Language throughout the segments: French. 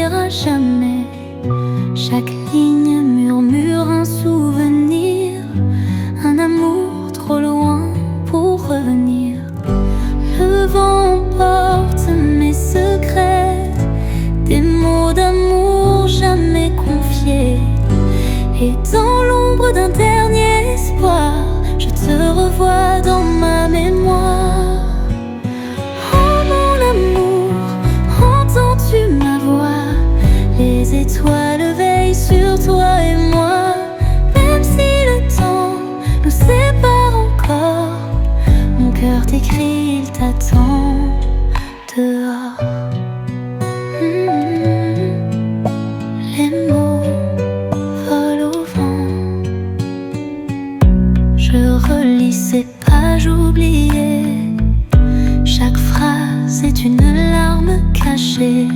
n'oubliera jamais. Chaque ligne murmure un souvenir, un amour trop loin pour revenir. Le vent emporte mes secrets, des mots d'amour jamais confiés. Et dans l'ombre d'un dernier espoir, je te revois dans ma mémoire. Oh mon amour, entends-tu ma voix? Les étoiles veillent sur toi et moi. Même si le temps nous sépare encore, mon cœur t'écrit, il t'attend dehors. Les mots volent au vent. Je relis ces pages oubliées. Chaque phrase est une larme cachée.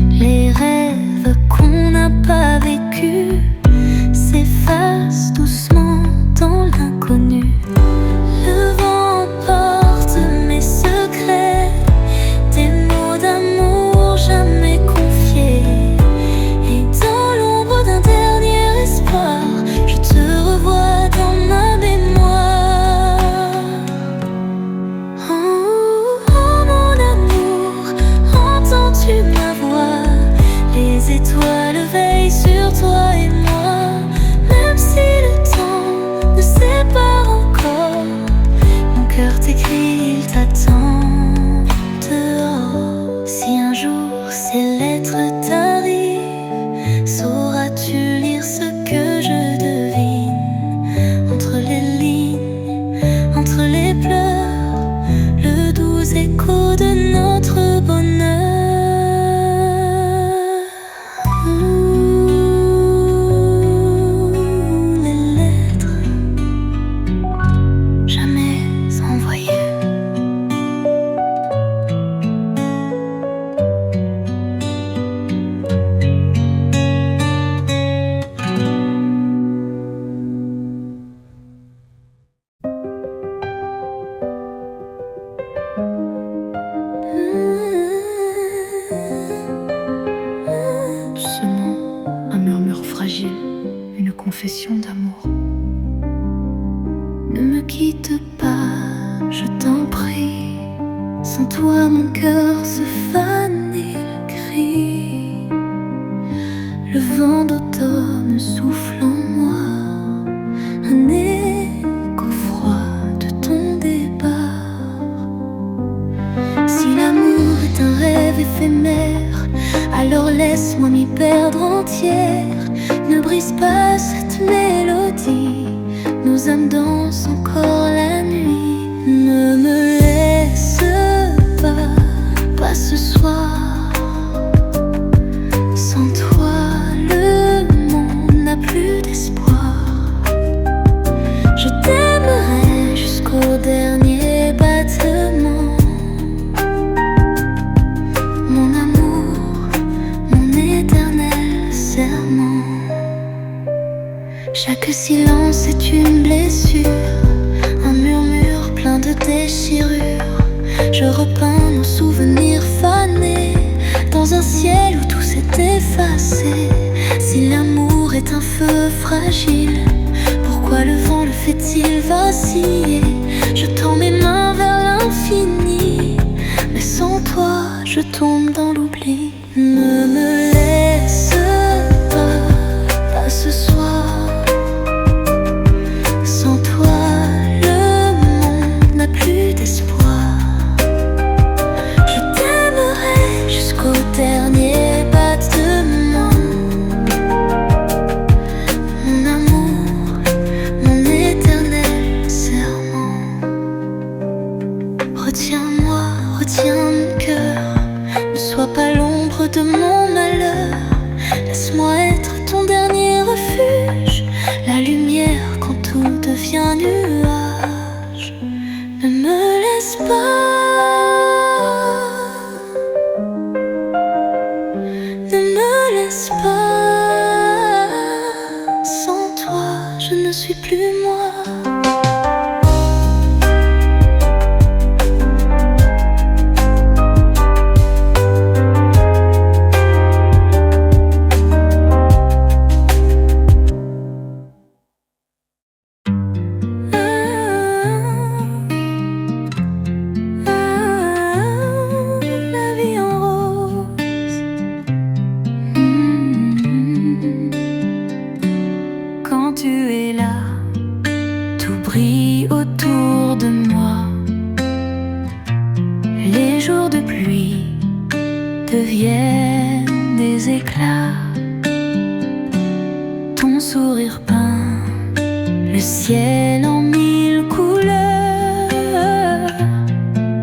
Les rêves qu'on n'a pas vécus s'effacent doucement dans l'inconnu. Le vent emporte mes secrets, des mots d'amour jamais confiés. Et dans l'ombre d'un dernier espoir, je te revois dans ma mémoire. Oh, oh mon amour, entends-tu ma voix? Les étoiles veillent sur toi et moi. Même si le temps ne sépare encore, mon cœur t'écrit, il t'attend dehors. Si un jour ces lettres t'arrivent, sauras-tu lire ce que je devine? Entre les lignes, entre les pleurs, le doux écho de notre bonheur. Les lettres jamais envoyées. Doucement, un murmure fragile, une confession d'amour. Ne me quitte pas, je t'en prie. Sans toi mon cœur se fane et crie. Le vent d'automne souffle en moi, un écho froid de ton départ. Si l'amour est un rêve éphémère, alors laisse-moi m'y perdre entière. Ne brise pas cette mélodie, nos âmes dansent encore la nuit. Ne me laisse pas ce soir. Sans toi, le monde n'a plus d'espoir. Je t'aimerai jusqu'au dernier battement. Mon amour, mon éternel serment. Chaque silence est une blessure, un murmure plein de déchirures. Je repeins nos souvenirs fanés dans un ciel où tout s'est effacé. Si l'amour est un feu fragile, pourquoi le vent le fait-il vaciller? Je tends mes mains vers l'infini, mais sans toi je tombe dans l'oubli. Ne me laisse pas ce soir. Sans toi, le monde n'a plus d'espoir. Je t'aimerai jusqu'au dernier battement. Mon amour, mon éternel serment. Retiens-moi, retiens mon cœur. Ne sois pas l'ombre de mon malheur. Laisse-moi être ton dernier refuge, la lumière quand tout devient nuage. Ne me laisse pas, ne me laisse pas. Sans toi, je ne suis plus moi. les éclats. Ton sourire peint le ciel en mille couleurs,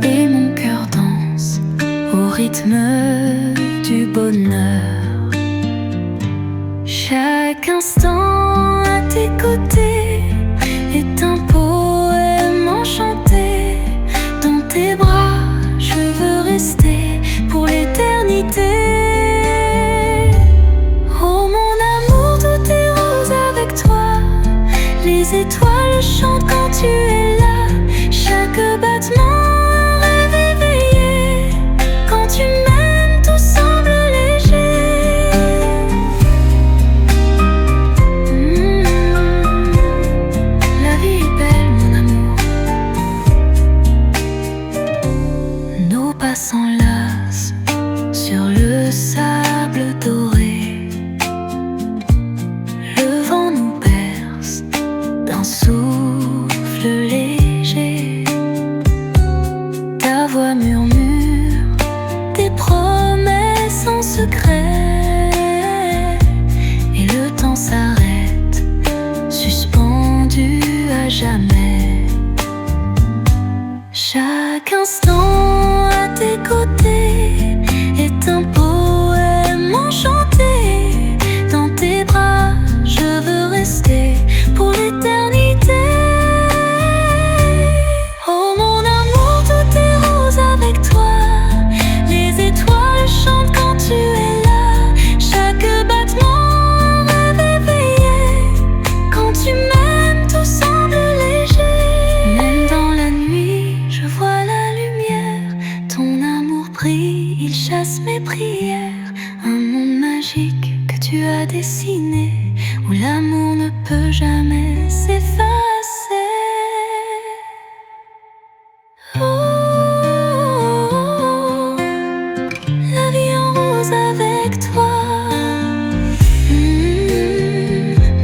et mon cœur danse au rythme du bonheur. Chaque instant à tes côtés est un poème enchanté. Dans tes bras, je veux rester pour l'éternité. Oh mon amour, tout est rose avec toi. Les étoiles chantent quand tu es là. Chaque battement un rêve éveillé. Quand tu m'aimes, tout semble léger. La vie est belle, mon amour. Nos pas s'enlacent sur le sable doré. Le vent nous berce d'un souffle léger. Ta voix murmure des promesses en secret, et le temps s'arrête, suspendu à jamais. Chaque instant à tes côtés est un poème enchanté. Dans tes bras, je veux rester pour l'éternité. Oh mon amour, tout est rose avec toi. Les étoiles chantent quand tu es là. Chaque battement un rêve éveillé. Quand tu m'aimes, tout semble léger. Même dans la nuit, je vois la lumière. Ton amour brille, il chasse mes prières. Un monde magique que tu as dessiné, où l'amour ne peut jamais s'effacer. Oh, la vie en rose avec toi.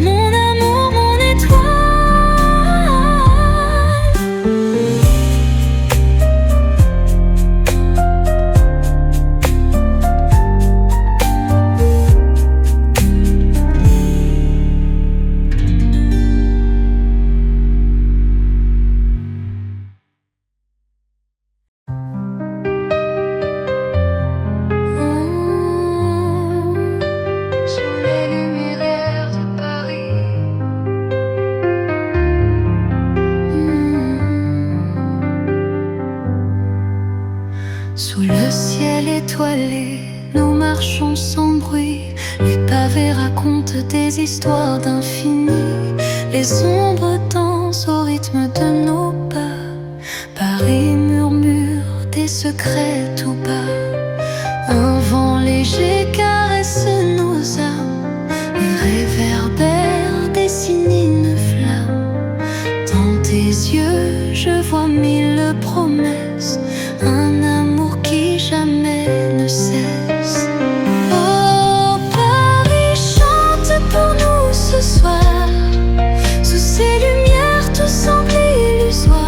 Mon amour, mon étoile. Sous les lumières de Paris. Sous le ciel étoilé, nous marchons sans bruit. Les pavés racontent des histoires d'infini. Les ombres dansent au rythme de nos pas. Paris murmure des secrets tout bas. Un vent léger caresse nos âmes. Il réverbère, dessine une flamme. Dans tes yeux, je vois mille promesses. Un amour qui jamais ne cesse. Oh, Paris chante pour nous ce soir. Sous ces lumières, tout semble illusoire.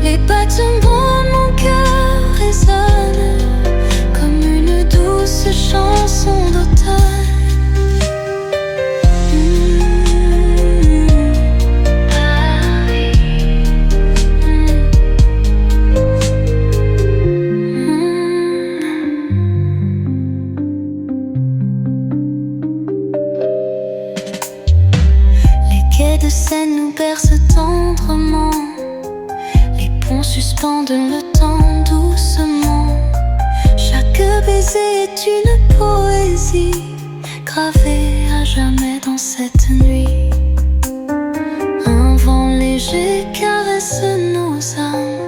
Les battements de mon cœur résonnent comme une douce chanson d'automne. Paris. Les quais de Seine nous bercent tendrement. Les ponts suspendent le temps doucement. Chaque baiser est une poésie gravée à jamais dans cette nuit. Un vent léger caresse nos âmes.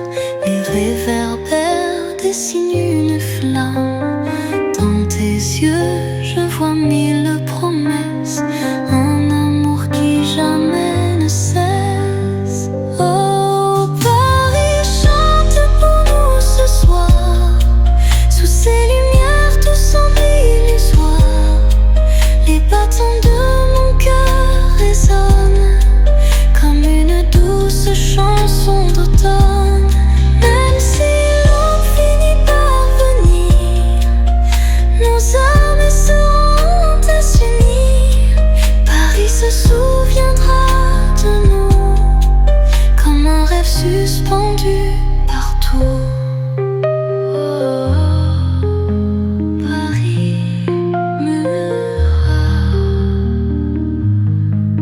Les réverbères dessinent une flamme. Dans tes yeux, je vois mille promesses. Un amour qui jamais ne cesse. Oh, Paris chante pour nous ce soir. Sous ces lumières, tout semble illusoire. Les battants de mon cœur résonnent comme une douce chanson d'automne. Même si l'aube finit par venir, nos âmes suspendus partout. Paris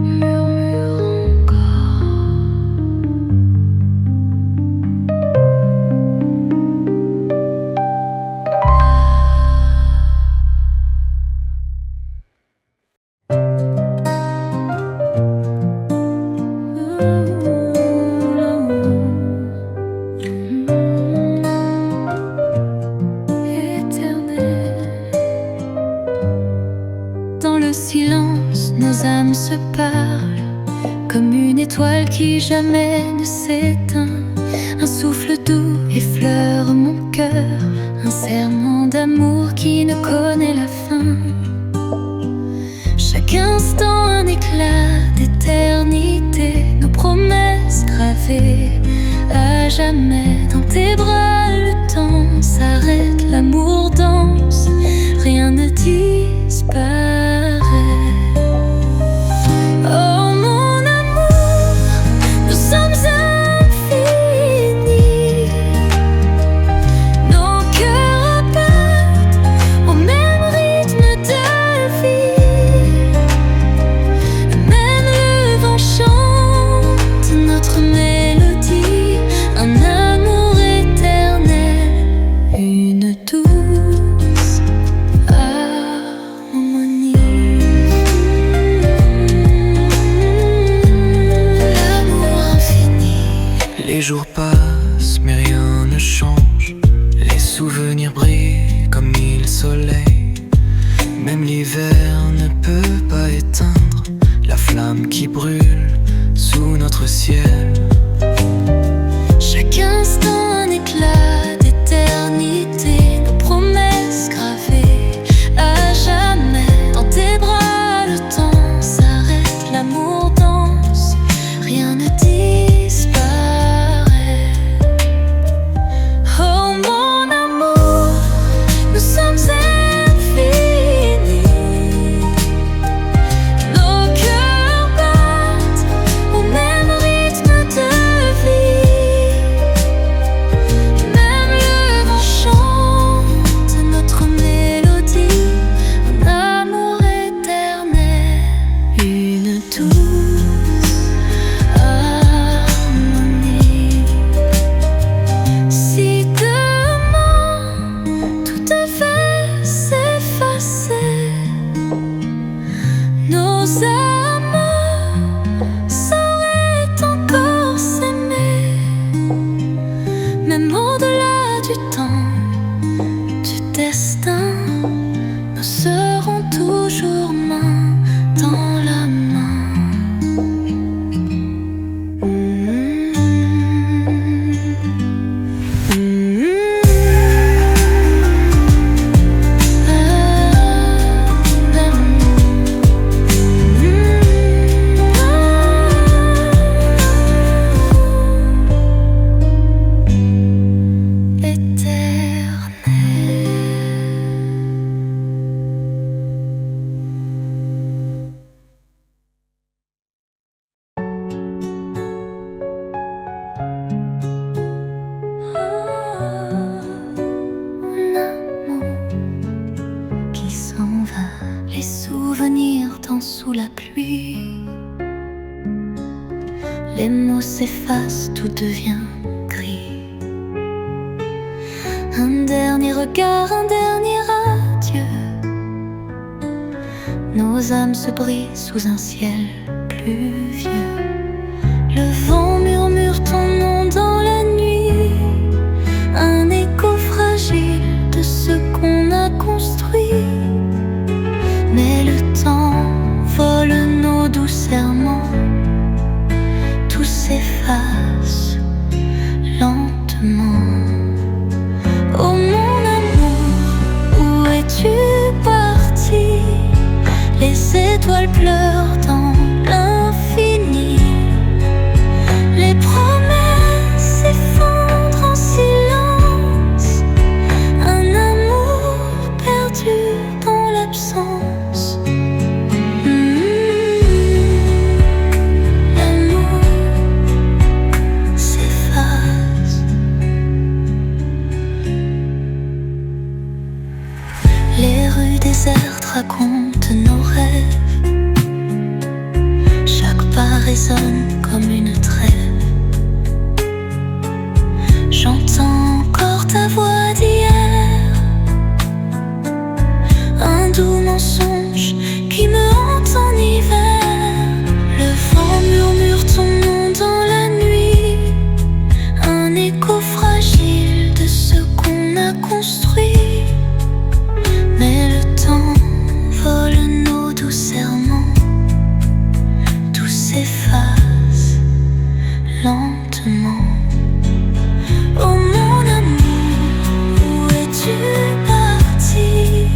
murmure encore. Dans le silence, nos âmes se parlent, comme une étoile qui jamais ne s'éteint. Un souffle doux effleure mon cœur, un serment d'amour qui ne connaît la fin. Chaque instant un éclat d'éternité, nos promesses gravées à jamais. Dans tes bras le temps s'arrête, l'amour danse, rien ne disparaît. Oh mon amour, nous sommes infinis. Nos cœurs battent au même rythme de vie. Même le vent chante notre mélodie, un amour éternel, une douce harmonie. L'amour infini. Les jours passent mais rien ne change. Les souvenirs brillent comme mille soleils. Même l'hiver ne peut pas éteindre la flamme qui brûle sous notre ciel. Chaque instant un éclat d'éternité, nos promesses gravées à jamais. Dans tes bras le temps s'arrête, l'amour danse, rien ne disparaît. Oh mon amour, nous sommes infinis. Nos cœurs battent au même rythme de vie. Même le vent chante notre mélodie, un amour éternel, une douce harmonie. Si demain tout devait s'effacer, nos âmes sauraient encore s'aimer. Même au-delà du temps, du destin, nous serons toujours main dans la main. Qui s'en va, les souvenirs dansent sous la pluie. Les mots s'effacent, tout devient gris. Un dernier regard, un dernier adieu. Nos âmes se brisent sous un ciel pluvieux. Le vent murmure ton nom dans la nuit, un écho fragile de ce qu'on a construit. Mais le temps vole nos doux serments, tout s'efface lentement. Oh mon amour, où es-tu parti? Les étoiles pleurent dans l'infini. Les promesses s'effondrent en silence, un amour perdu dans l'absence. L'amour s'efface. raconte nos rêves. Chaque pas résonne comme une trêve. J'entends encore ta voix d'hier, un doux mensonge qui me hante en hiver. Le vent murmure ton nom dans la nuit, un écho fragile de ce qu'on a construit. Mais le temps vole nos doux serments, tout s'efface lentement. Oh mon amour, où es-tu parti?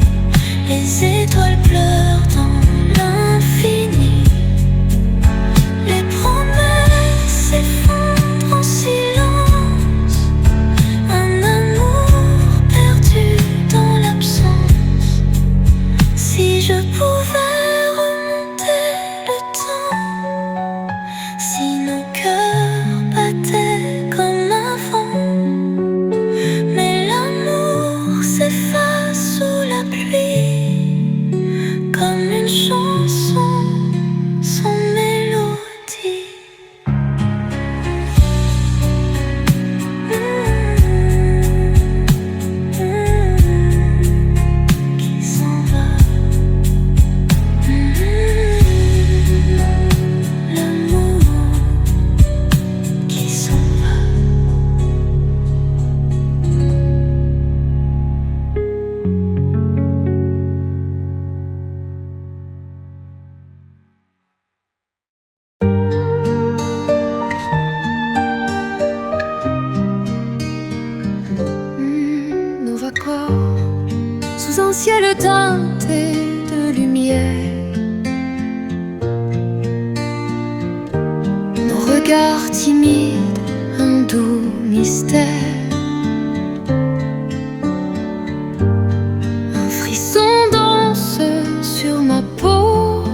Les étoiles pleurent dans l'infini. Les promesses s'effondrent en silence. Un amour perdu dans l'absence. Si je pouvais remonter le temps, si nos cœurs battaient comme avant. Mais l'amour s'efface sous la pluie, comme une chanson sans mélodie. Qui s'en va. L'amour qui s'en va. Nos vacances sous un ciel teinté de lumière, nos regards timides, un doux mystère, un frisson danse sur ma peau,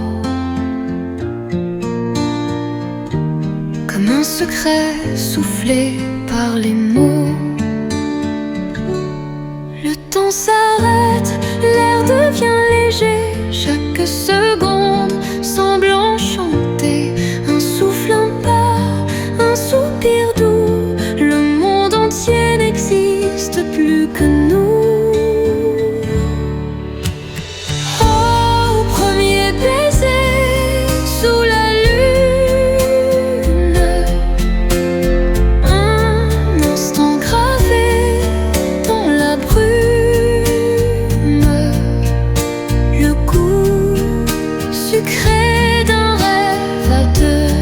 comme un secret soufflé par les mots. Le temps s'arrête, l'air devient léger, chaque seconde semble enchanter. Un souffle, un pas, un soupir doux, le monde entier n'existe plus que nous. Oh, premier baiser sous la lune, un instant gravé dans la brume, le goût sucré d'un rêve à deux,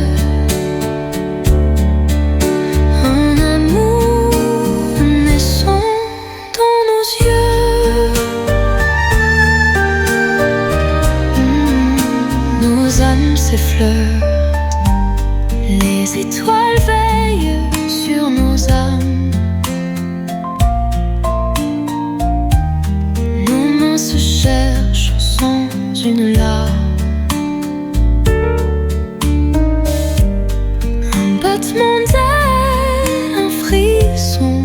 un amour naissant dans nos yeux. Nos âmes s'effleurent, les étoiles veillent sur nos âmes. Nos mains se cherchent sans une larme. Un battement d'aile, un frisson,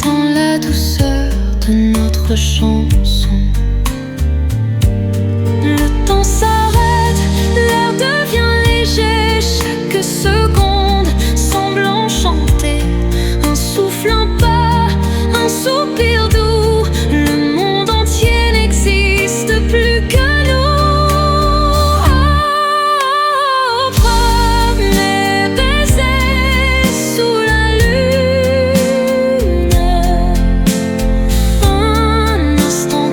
dans la douceur de notre chanson. Le temps s'arrête, l'air devient léger, chaque seconde semble enchantée. Un souffle, un pas, un soupir doux, le monde entier n'existe plus que nous. Oh, premier baiser sous la lune, un instant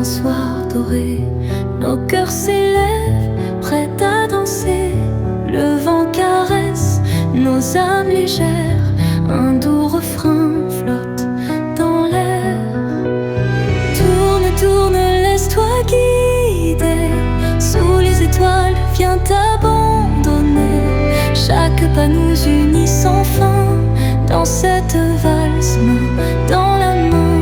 un soir doré, nos cœurs s'élèvent, prêts à danser. Le vent caresse nos âmes légères, un doux refrain flotte dans l'air. Tourne, tourne, laisse-toi guider, sous les étoiles viens t'abandonner. Chaque pas nous unit sans fin, dans cette valse, main dans la main.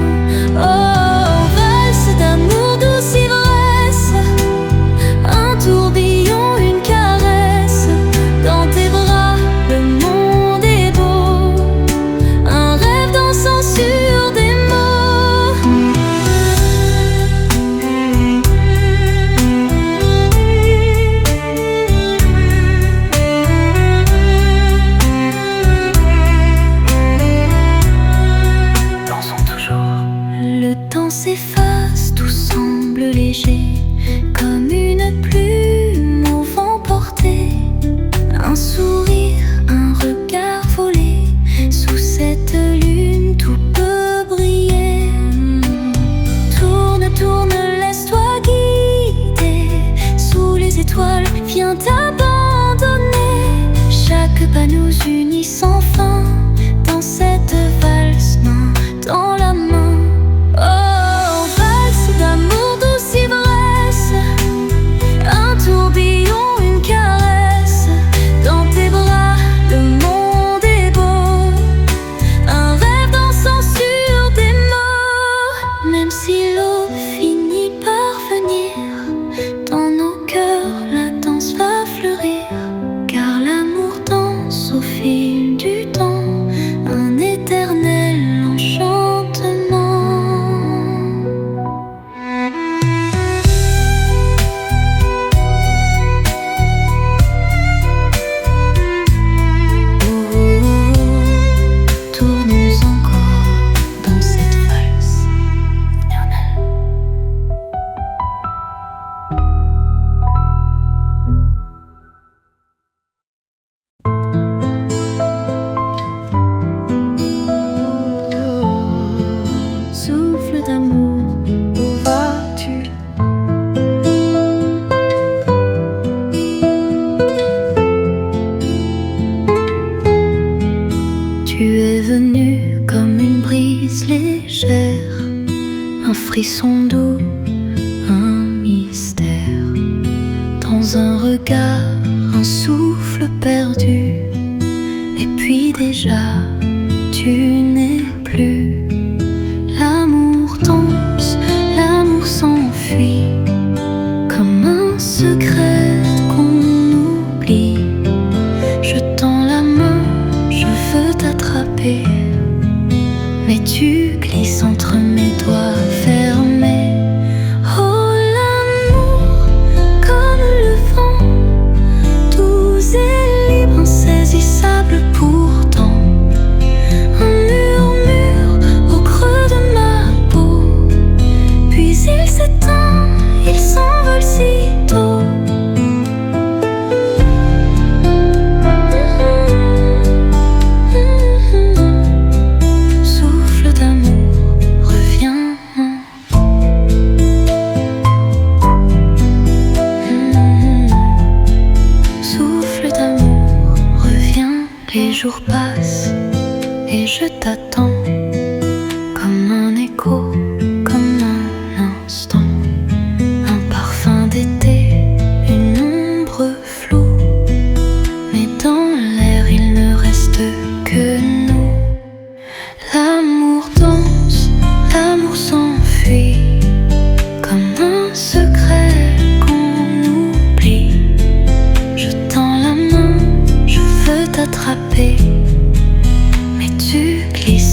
Oh, valse d'amour, douce ivresse, un tourbillon, une caresse. Dans tes bras, le monde est beau, un rêve dansant sur des s'efface, tout semble léger, comme une plume au vent portée. Un sourire, un regard volé, sous cette lune tout peut briller. Tourne, tourne, laisse-toi guider, sous les étoiles viens t'abandonner. Chaque pas nous unit sans fin, dans cette valse, main dans la main. Un frisson doux, un mystère, dans un regard, un souffle perdu. Et puis déjà, tu n'es plus. L'amour danse, l'amour s'enfuit, comme un secret qu'on oublie. Je tends la main, je veux t'attraper, mais tu glisses entre mes doigts fermés. Oh, l'amour, comme le vent, doux et libre, insaisissable pourtant. Un murmure au creux de ma peau, puis il s'éteint, il s'envole si tôt. Les jours passent et je t'attends, comme un écho, comme un instant. Un parfum d'été, une ombre floue, mais dans l'air il ne reste que nous. L'amour danse, l'amour s'enfuit, comme un secret qu'on oublie. Je tends la main, je veux t'attraper, mais tu glisses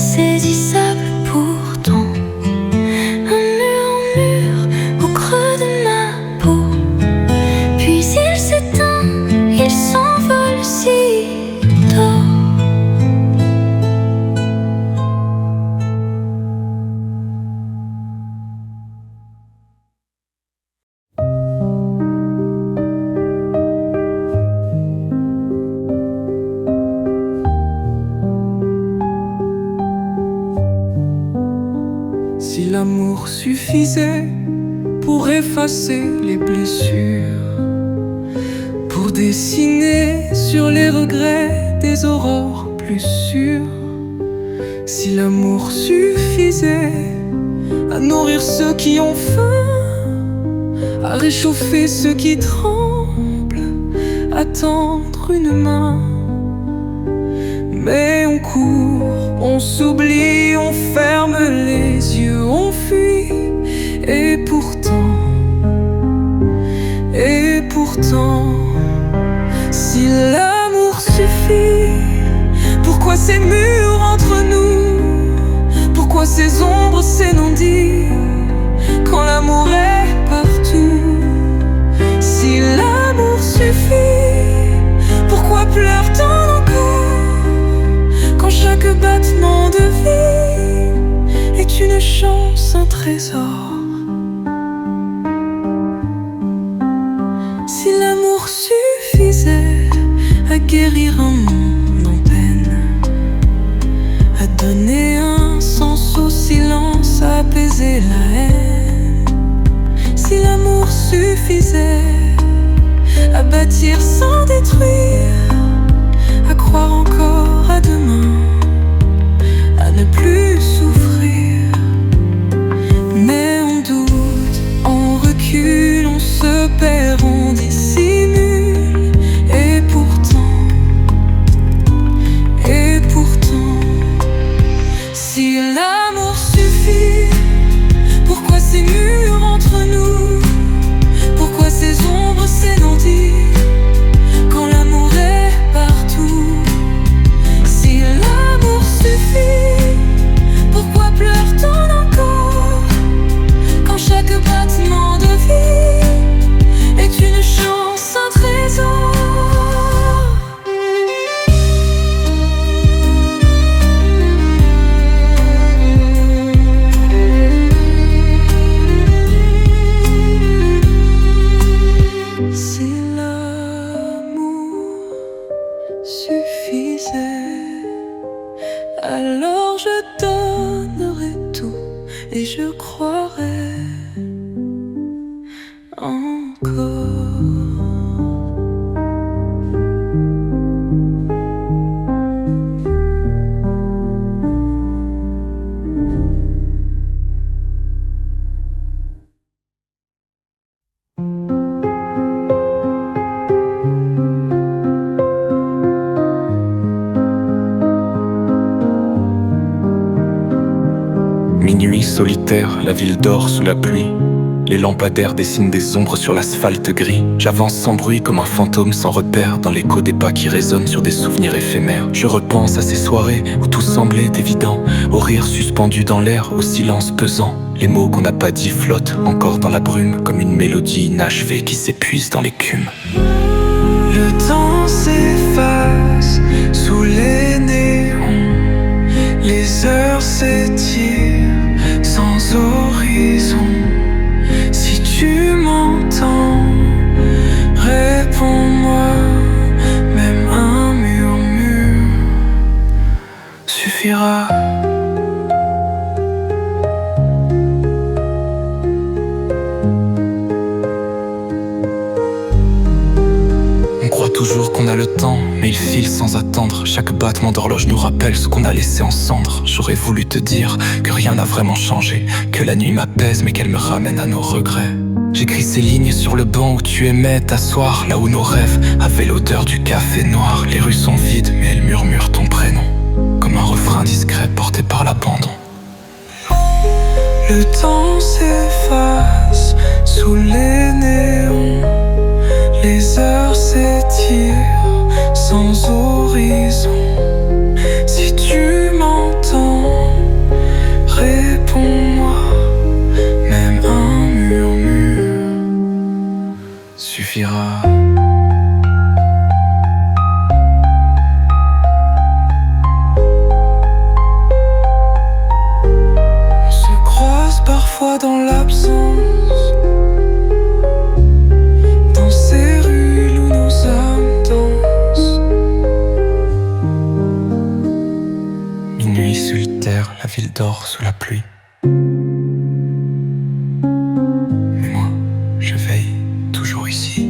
insaisissable pourtant. Un murmure au creux de ma peau, puis il s'éteint, il s'envole sitôt. Si l'amour suffisait pour effacer les blessures, pour dessiner sur les regrets des aurores plus sûres, si l'amour suffisait à nourrir ceux qui ont faim, à réchauffer ceux qui tremblent, à tendre une main. Mais on court, on s'oublie, on ferme les yeux, on fuit. Et pourtant, si l'amour suffit, pourquoi ces murs entre nous? Pourquoi ces ombres, ces non-dits, quand l'amour est partout? Si l'amour suffit, pourquoi pleure-t-on encore, quand chaque battement de vie est une chance, un trésor? Si l'amour suffisait à guérir un monde en peine, à donner un sens au silence, à apaiser la haine. Si l'amour suffisait à bâtir sans détruire, à croire encore à demain, à ne plus souffrir. Mais on doute, on recule, on se perd, on dissimule. Et pourtant, si l'amour suffit, pourquoi ces murs entre nous? Pourquoi ces ombres, ces non-dits, quand l'amour est partout? Si l'amour suffit, pourquoi pleure-t-on encore, quand chaque battement de vie est une chance, un trésor? Si l'amour suffisait, alors je donnerais tout et je croirais encore. Minuit solitaire, la ville dort sous la pluie. Les lampadaires dessinent des ombres sur l'asphalte gris. J'avance sans bruit comme un fantôme sans repère, dans l'écho des pas qui résonnent sur des souvenirs éphémères. Je repense à ces soirées où tout semblait évident, aux rires suspendus dans l'air, au silence pesant. Les mots qu'on n'a pas dit flottent encore dans la brume, comme une mélodie inachevée qui s'épuise dans l'écume. Le temps s'efface sous les néons, les heures s'étirent sans horizon. Si tu m'entends, réponds-moi, même un murmure suffira. On croit toujours qu'on a le temps, mais il file sans attendre. Chaque battement d'horloge nous rappelle ce qu'on a laissé en cendres. J'aurais voulu te dire que rien n'a vraiment changé, que la nuit m'apaise mais qu'elle me ramène à nos regrets. J'écris ces lignes sur le banc où tu aimais t'asseoir, là où nos rêves avaient l'odeur du café noir. Les rues sont vides mais elles murmurent ton prénom, comme un refrain discret porté par l'abandon. Le temps s'efface sous les néons, les heures s'étirent sans horizon. Si tu m'entends, parfois dans l'absence, dans ces rues où nos âmes dansent. Minuit solitaire, la ville dort sous la pluie. Mais moi, je veille toujours ici.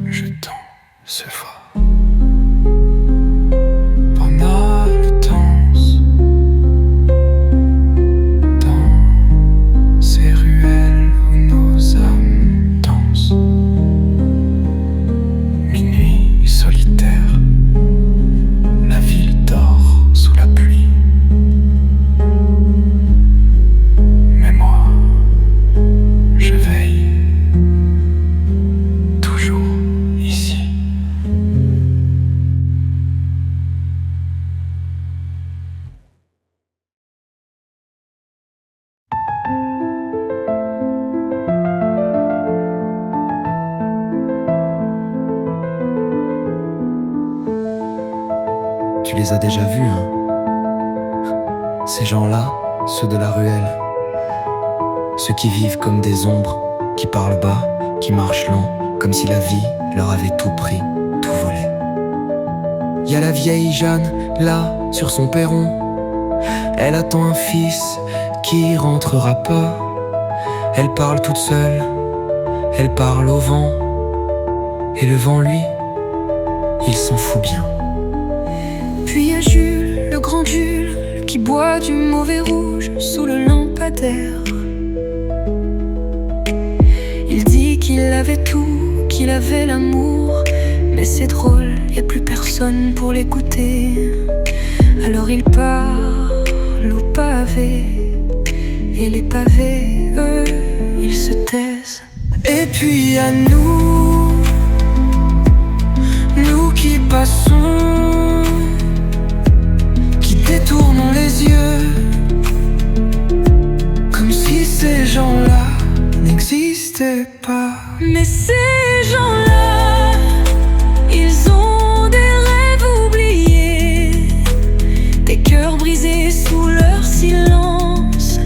Je tends ce fort. Pendant le danse, dans ces ruelles où nos âmes dansent. Minuit solitaire, la ville dort sous la pluie. Mais moi, je veille toujours ici. Tu les as déjà vus, hein? Ces gens-là, ceux de la ruelle. Ceux qui vivent comme des ombres, qui parlent bas, qui marchent lent, comme si la vie leur avait tout pris, tout volé. Y a la vieille Jeanne, là, sur son perron. Elle attend un fils qui rentrera pas. Elle parle toute seule, elle parle au vent. Et le vent, lui, il s'en fout bien. Puis y a Jules, le grand Jules, qui boit du mauvais rouge sous le lampadaire. Il dit qu'il avait tout, qu'il avait l'amour, mais c'est drôle, y a plus personne pour l'écouter. Alors il parle au pavé, et les pavés, eux, ils se taisent. Et puis à nous, nous qui passons, qui détournons les yeux, comme si ces gens-là n'existaient pas. Mais ces gens-là, ils ont des rêves oubliés, des cœurs brisés sous leur silence,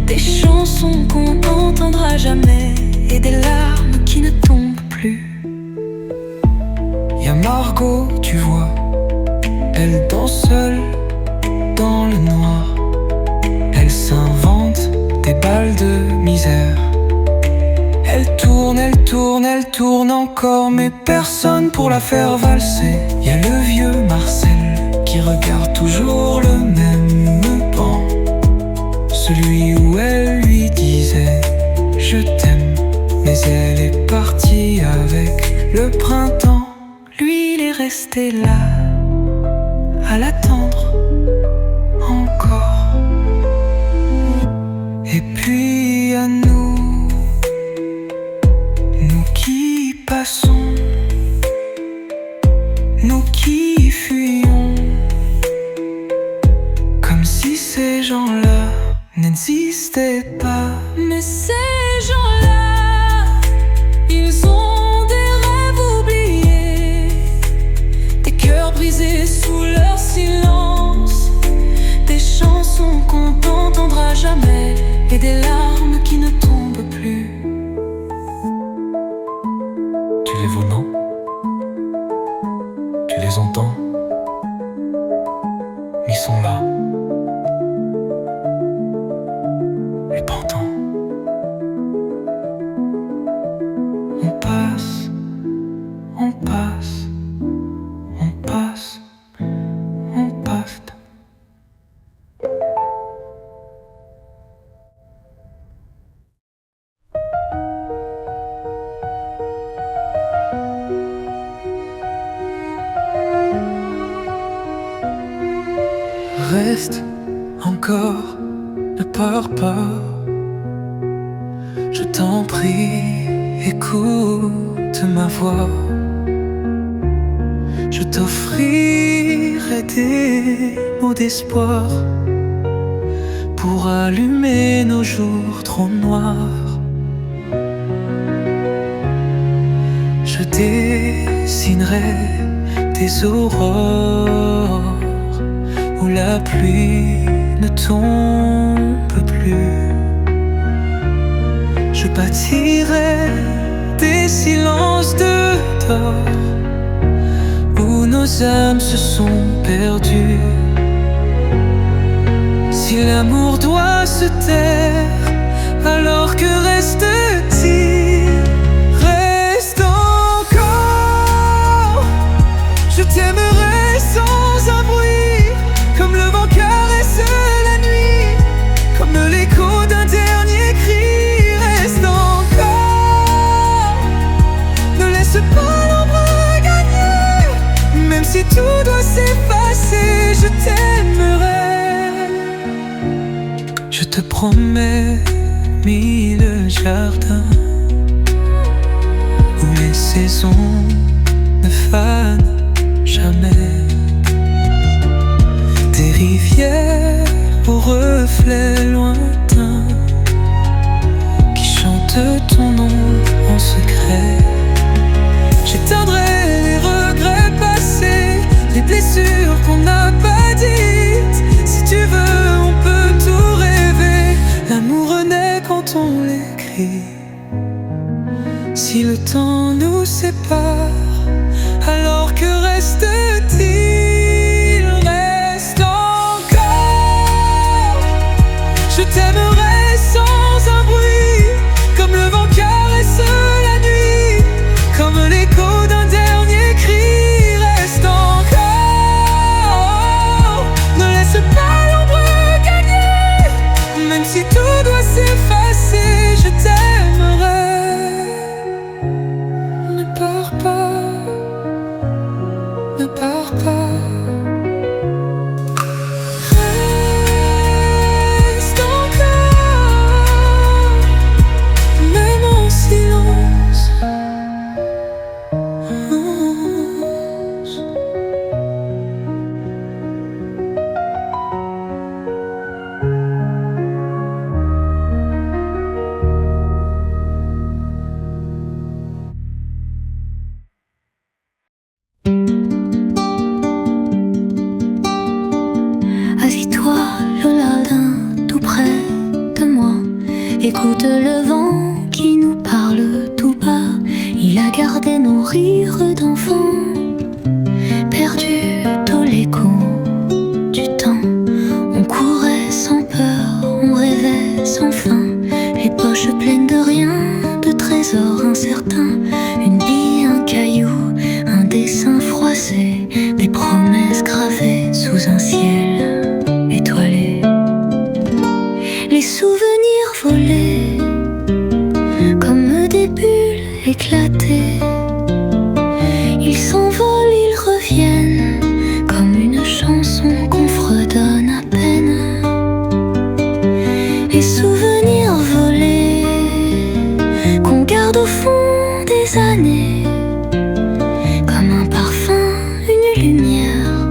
des chansons qu'on n'entendra jamais et des larmes qui ne tombent plus. Y a Margot, tu vois, elle danse seule dans le noir. Elle s'invente des balles de misère. Elle tourne, elle tourne, elle tourne encore, mais personne pour la faire valser. Y a le vieux Marcel qui regarde toujours le même banc, celui où elle lui disait je t'aime, mais elle est partie avec le printemps. Lui, il est resté là, à l'attendre encore. Et puis à nous, nous qui passons, nous qui fuyons, comme si ces gens-là n'existaient pas. Mais ces gens-là, ils ont des rêves oubliés, des cœurs brisés sous leur silence, des chansons qu'on n'entendra jamais et des larmes qui ne tombent plus. Tu les vois, non? Tu les entends? Ils sont là. Et pourtant, On passe, on passe, on passe, on passe. Reste encore, ne pars pas. Je t'en prie, écoute ma voix. Je t'offrirai des mots d'espoir pour allumer nos jours trop noirs. Je dessinerai des aurores où la pluie ne tombe plus. Je bâtirai des silences de d'or où nos âmes se sont perdues. Si l'amour doit se taire, alors que reste-t-il? Reste encore. Je t'aimerai sans un bruit, comme le vent caresse la nuit, comme l'écho d'un dernier cri. Reste encore, ne laisse pas l'ombre gagner. Même si tout doit s'effacer, je t'aimerai. Je te promets 1000 jardins où les saisons ne fanent jamais. Des rivières aux reflets lointains qui chantent ton nom en secret. J'éteindrai les regrets passés, les blessures qu'on n'a pas dites. Si tu veux, on peut tout rêver. L'amour naît quand on l'écrit. Si le temps nous sépare, alors que reste-t-il? Reste encore. Je t'aimerai sans un bruit, comme le vent caresse la nuit, comme l'écho d'un dernier cri. Reste encore, ne laisse pas l'ombre gagner. Même si tout doit s'effacer, je t'aimerai. Ne pars pas, ne pars pas. Reste encore, même en silence. Assis-toi, le lardin, tout près de moi. Écoute le vent qui nous parle tout bas. Il a gardé nos rires d'enfants, perdu tout l'écho du temps. On courait sans peur, on rêvait sans fin. Les poches pleines de rien, de trésors incertains. Une bille, un caillou, un dessin froissé. Des promesses gravées sous un ciel étoilé. Les souvenirs volés comme des bulles éclatées. Ils s'envolent, ils reviennent comme une chanson qu'on fredonne à peine. Les souvenirs volés qu'on garde au fond des années, comme un parfum, une lumière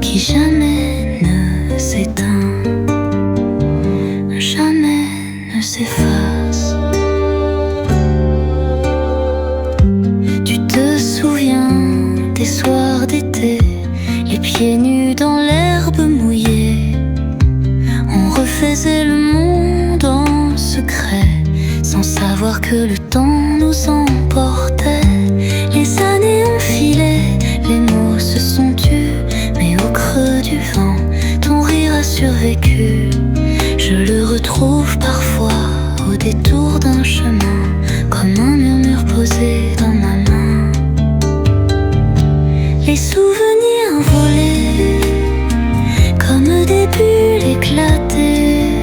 qui jamais ne s'éteint, jamais ne s'efface. Tu te souviens des soirs d'été, les pieds nus dans l'herbe mouillée. On refaisait le monde en secret, sans savoir que le temps nous emportait. Les années ont filé, les mots se sont tus, mais au creux du vent, ton rire a survécu. Je le retrouve parfois au détour d'un chemin, comme un murmure posé dans ma main. Les souvenirs volés comme des bulles éclatées.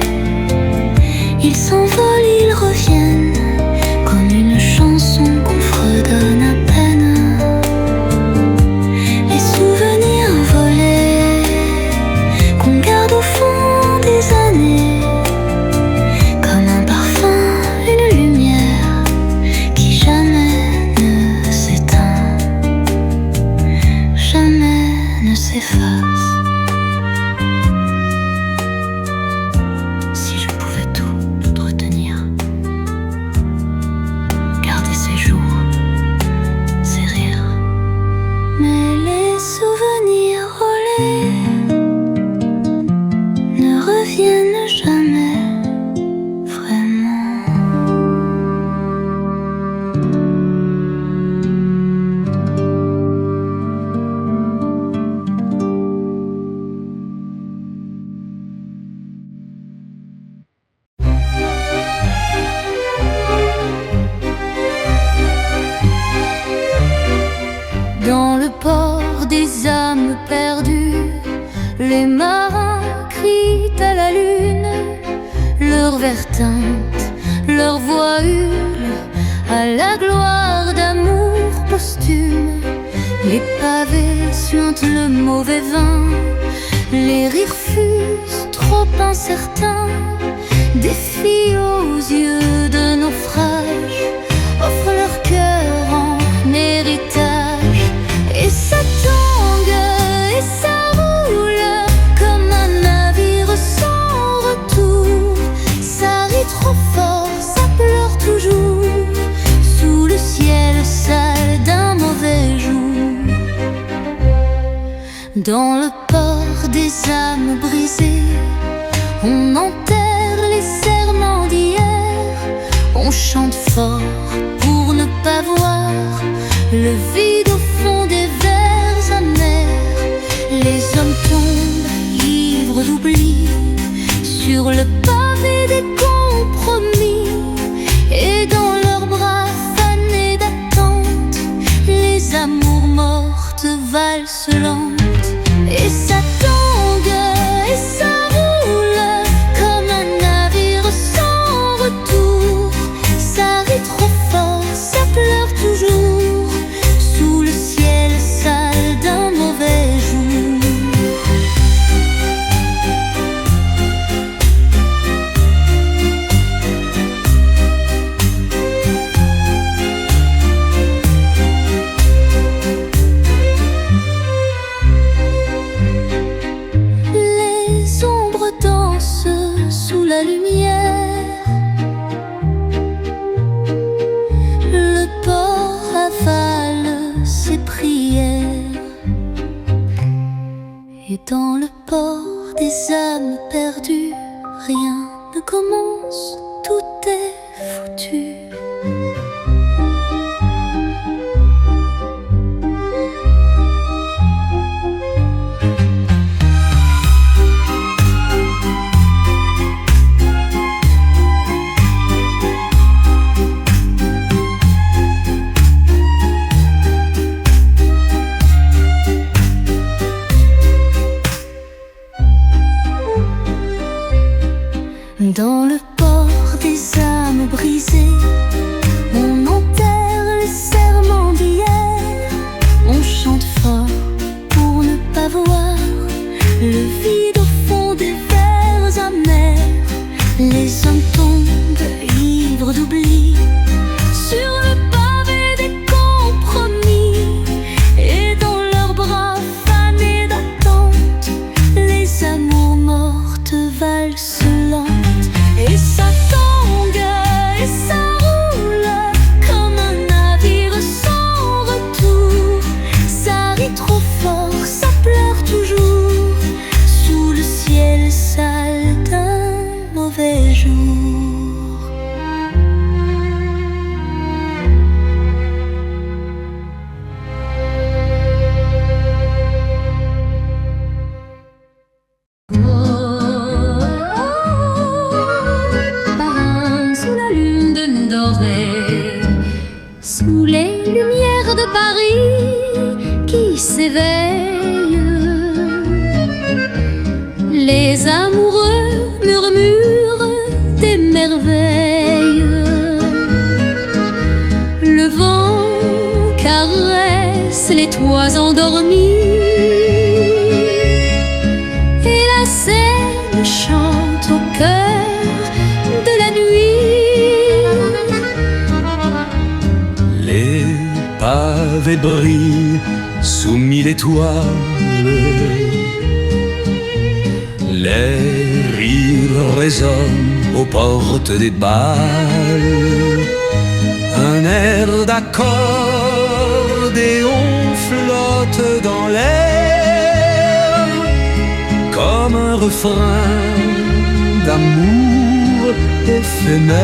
Ils s'envolent, ils reviennent comme une Les marins crient à la lune leur vertinte, leur voix hule à la gloire d'amour posthume. Les pavés suintent le mauvais vin, les rires fusent trop incertains. Des filles aux yeux de naufrage offrent leur cœur en héritage. Et ça tangue et ça roule comme un navire sans retour. Ça rit trop fort, ça pleure toujours sous le ciel sale d'un mauvais jour. Dans le port des âmes brisées, on enterre les serments d'hier. On chante fort pour ne pas voir le vide au fond des vers amers. Les hommes tombent ivres d'oubli sur le pavé des compromis. Et dans leurs bras fanés d'attente, les amours mortes valsent lentes. Et ça tangue et ça roule comme un navire sans retour. Ça rit trop fort, ça pleure toujours sous le ciel sale d'un mauvais jour. Les ombres dansent sous la lumière. Le port avale ses prières. Et dans le port des âmes perdues, rien ne commence, tout est foutu. Dans le port des âmes brisées, on enterre les serments d'hier. On chante fort pour ne pas voir le vide au fond des vers amers. Les hommes tombent ivres d'oubli sur le pavé des compromis. Et dans leurs bras fanés d'attente, les amours mortes valsent lentes. Et ça tangue et ça roule comme un navire sans retour. Ça rit trop fort, ça pleure toujours sous le ciel sale d'un mauvais jour. Parrain sous la lune dorée, sous les lumières de Paris qui s'éveillent, les amoureux murmurent des merveilles. Le vent caresse les toits endormis et la Seine chante au cœur de la nuit. Les pavés brillent sous mille étoiles. Les rires résonnent aux portes des bals. Un air d'accordéon flotte dans l'air comme un refrain d'amour éphémère.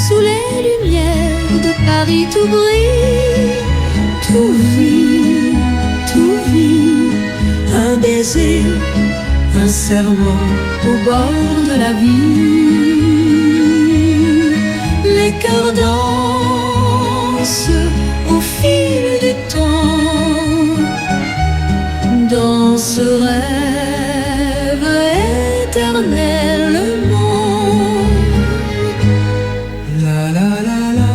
Sous les lumières de Paris tout brille, tout vit, tout vit. Un baiser, un serment au bord de la vie. Les cœurs dansent au fil du temps ce rêve éternellement. La la la la,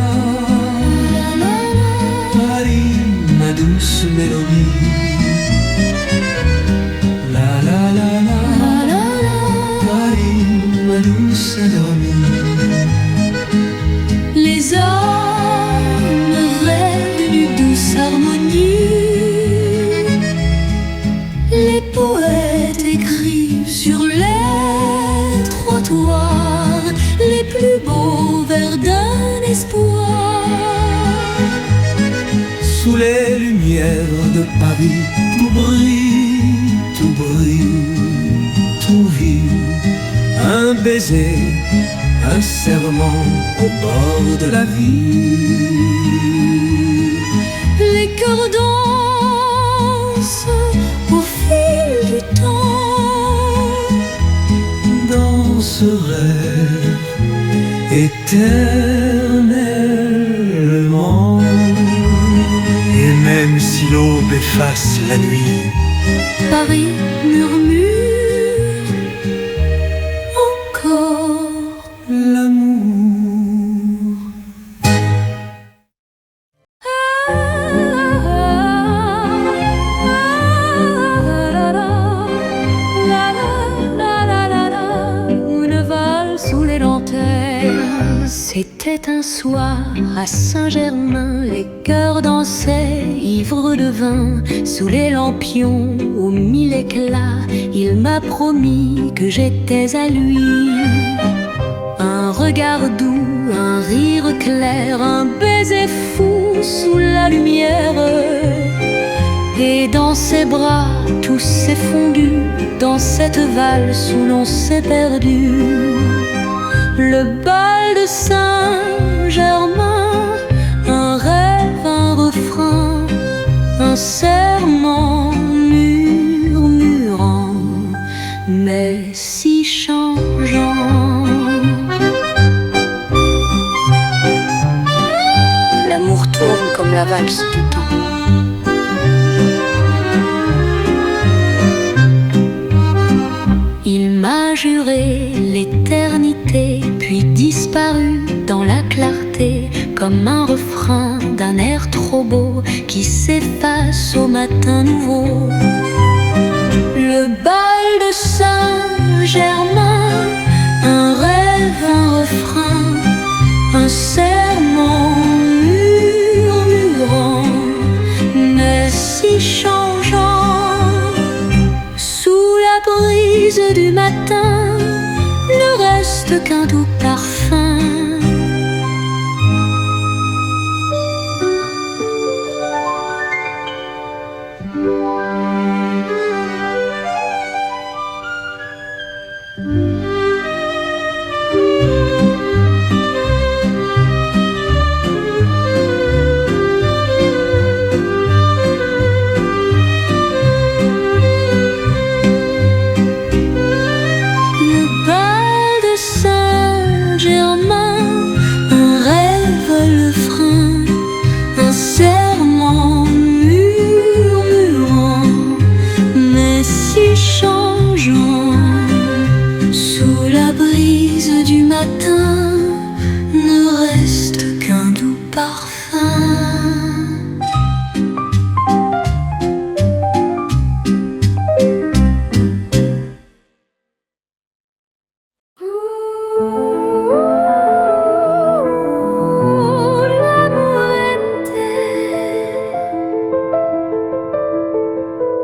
Marie, ma douce mélodie. La la la la, Marie, ma douce endormie. Les hommes rêvent d'une douce harmonie. Les poètes écrivent sur les trottoirs les plus beaux vers d'un espoir. Sous les lumières de Paris, tout brille, tout brille, tout vit. Un baiser, un serment au bord de la vie. Les cœurs dansent au fil du temps. Dans ce rêve éternellement. Et même si l'aube efface la nuit, Paris murmure encore l'amour. Une valse sous les lanternes. C'était un soir à Saint-Germain. Les cœurs dansaient, ivres de vin. Sous les lampions, aux mille éclats, il m'a promis que j'étais à lui. Un regard doux, un rire clair, un baiser fou sous la lumière. Et dans ses bras, tout s'est fondu, dans cette valse où l'on s'est perdu. Le bal de Saint-Germain, un rêve, un refrain, un serment murmurant, mais si changeant. L'amour tourne comme la valse du temps. Il m'a juré l'éternité, puis disparu dans la clarté, comme un refrain d'un air trop beau qui s'efface au matin nouveau. Le bal de Saint-Germain, un rêve, un refrain, un serment murmurant, mais si changeant. Sous la brise du matin, ne reste qu'un doux parfum.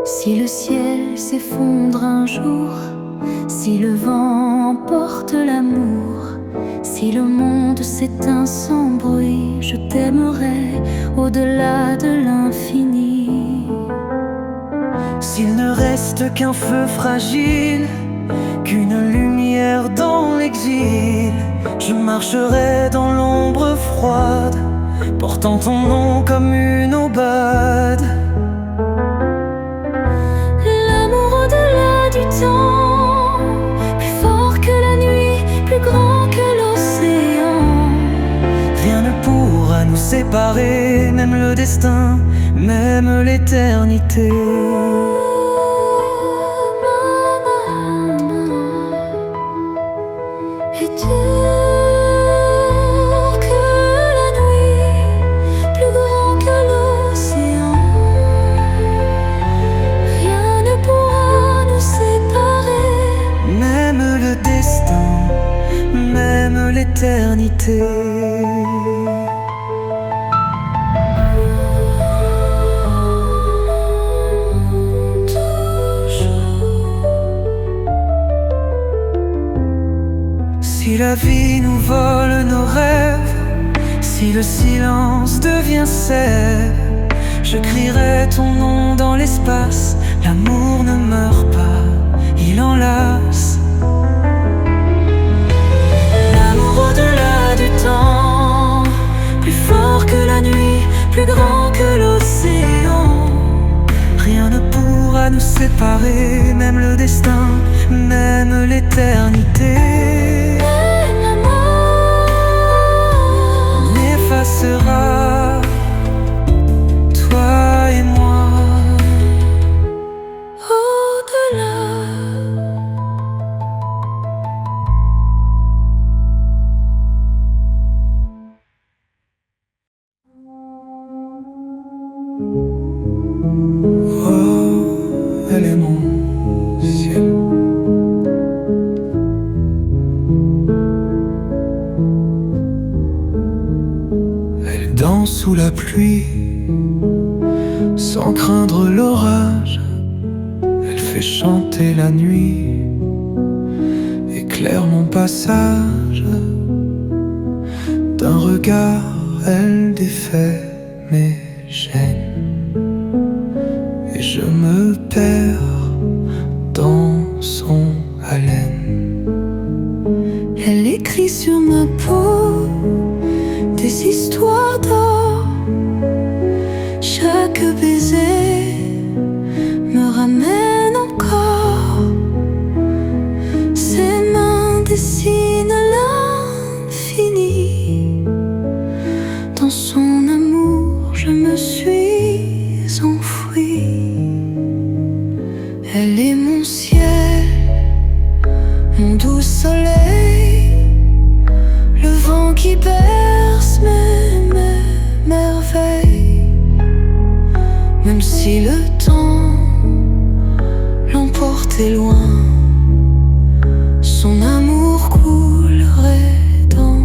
Si le ciel s'effondre un jour, si le vent emporte l'amour, si le monde s'éteint sans bruit, je t'aimerai au-delà de l'infini. S'il ne reste qu'un feu fragile, qu'une lumière dans l'exil, je marcherai dans l'ombre froide, portant ton nom comme une aubade. L'amour au-delà du temps, plus fort que la nuit, plus grand que l'océan. Rien ne pourra nous séparer, même le destin, même l'éternité. si le silence devient sec, je crierai ton nom dans l'espace. L'amour ne meurt pas, il enlace. L'amour au-delà du temps, plus fort que la nuit, plus grand que l'océan. Rien ne pourra nous séparer, même le destin, même l'éternité. Mais l'amour n'effacera toi et moi. au-delà. Oh, elle est mon ciel. Elle danse sous la pluie, sans craindre l'orage. Elle fait chanter la nuit, éclaire mon passage. D'un regard, elle défait mes chaînes, et je me perds dans son haleine. Elle écrit sur ma peau des histoires d'or. Chaque baiser me ramène encore. Ses mains dessinent l'infini. Dans son amour, je me suis enfouie. Elle est mon ciel, mon doux soleil, le vent qui berce mes merveilles. Même si le temps l'emportait loin, son amour coulerait dans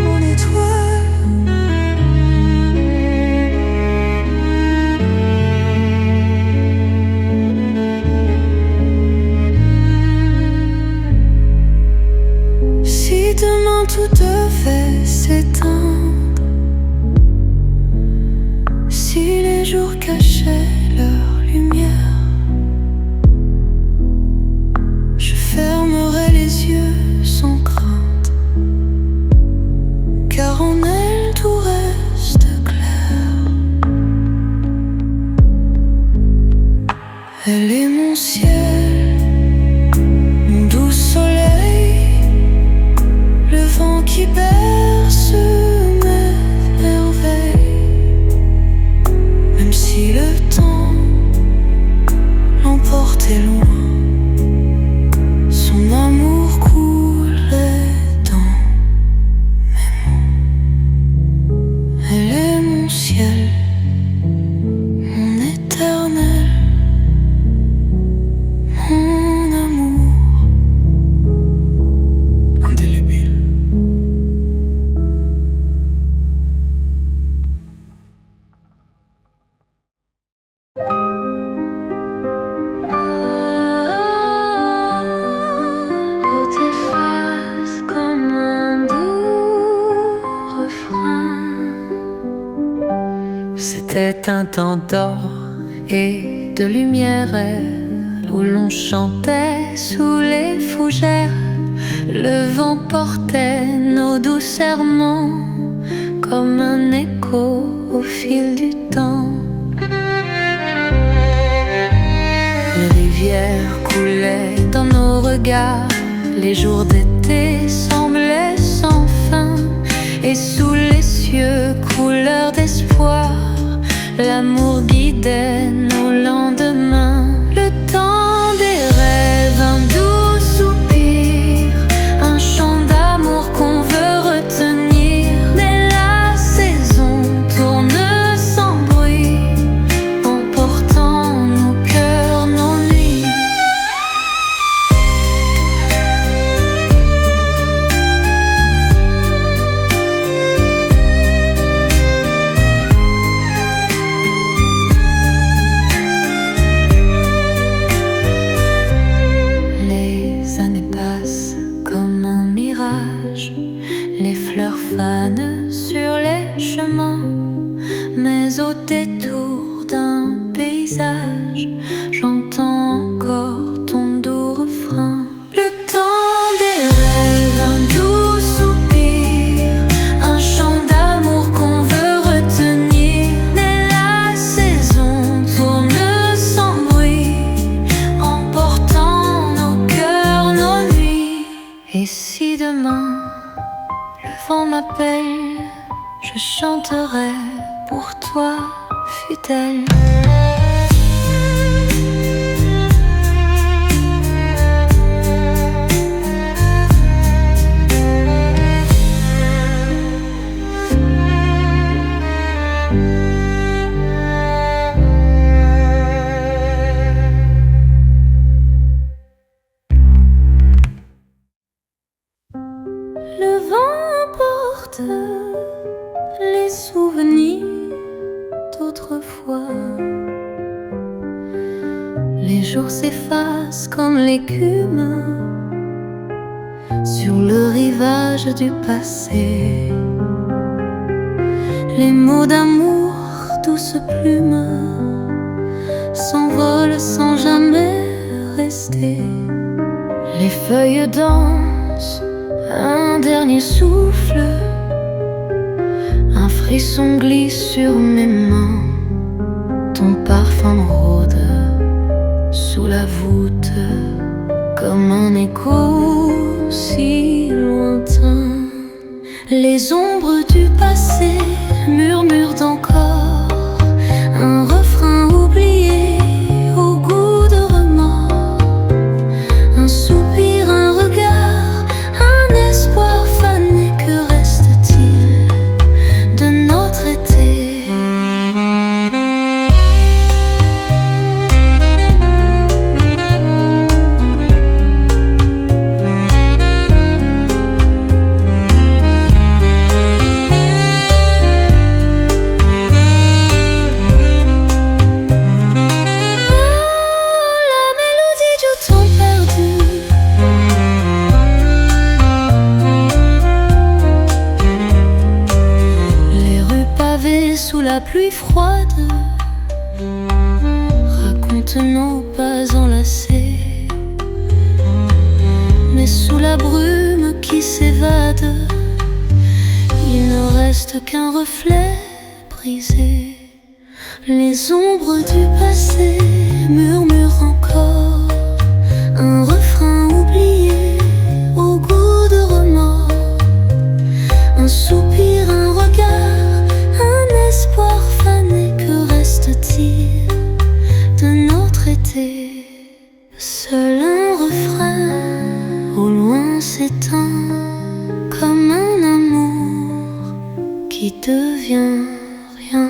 mon étoile. Si demain tout devait s'éteindre, si les jours cachaient leur lumière, je fermerai les yeux sans crainte, car en elle tout reste clair. Elle est mon ciel, mon doux soleil, le vent qui berce mes merveilles. Même si le temps l'emportait loin, son amour coulerait dans mes mains. Elle est mon ciel, mon éternel, mon amour. Indélébile. Pour tes phrases comme un doux refrain. C'était un temps d'or et de lumière où l'on chantait sous les fougères. Le vent portait nos doux serments comme un écho au fil du temps. Les rivières coulaient dans nos regards, les jours d'été semblaient sans fin, et sous les cieux couleur d'espoir, l'amour guidait nos lendemains. Le temps des rêves, un doux soupir, un chant d'amour qu'on veut retenir. Mais la saison tourne sans bruit, emportant nos cœurs, nos nuits. nuages, j'entends encore ton doux refrain. Le temps des rêves, un doux soupir, un chant d'amour qu'on veut retenir. Mais la saison tourne sans bruit, emportant nos cœurs, nos nuits. Et si demain le vent m'appelle, je chanterai pour toi, fidèle. Le vent emporte les souvenirs d'autrefois. Les jours s'effacent comme l'écume sur le rivage du passé. Les mots d'amour, douces plumes, s'envolent sans jamais rester. Les feuilles dansent un dernier souffle, un frisson glisse sur mes mains. Ton parfum rôde sous la voûte comme un écho si lointain. Les ombres du passé murmurent encore un refrain oublié au goût de remords. Un soupir, un regard, un espoir fané. Que reste-t-il de notre été? Sous la pluie froide, raconte nos pas enlacés. Mais sous la brume qui s'évade, il ne reste qu'un reflet brisé. Les ombres du passé murmurent encore un refrain oublié au goût de remords. Un soupir, un regard, un espoir fané. Que reste-t-il de notre été? Seul un refrain au loin s'éteint comme un amour qui devient rien.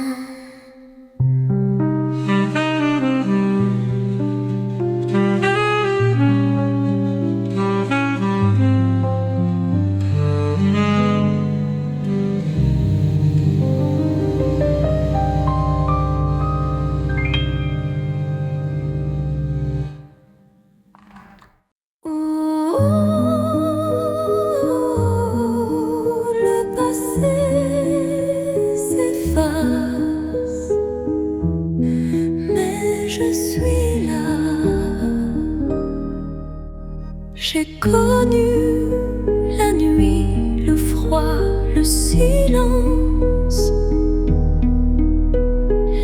Le passé s'efface, mais je suis là. J'ai connu la nuit, le froid, le silence,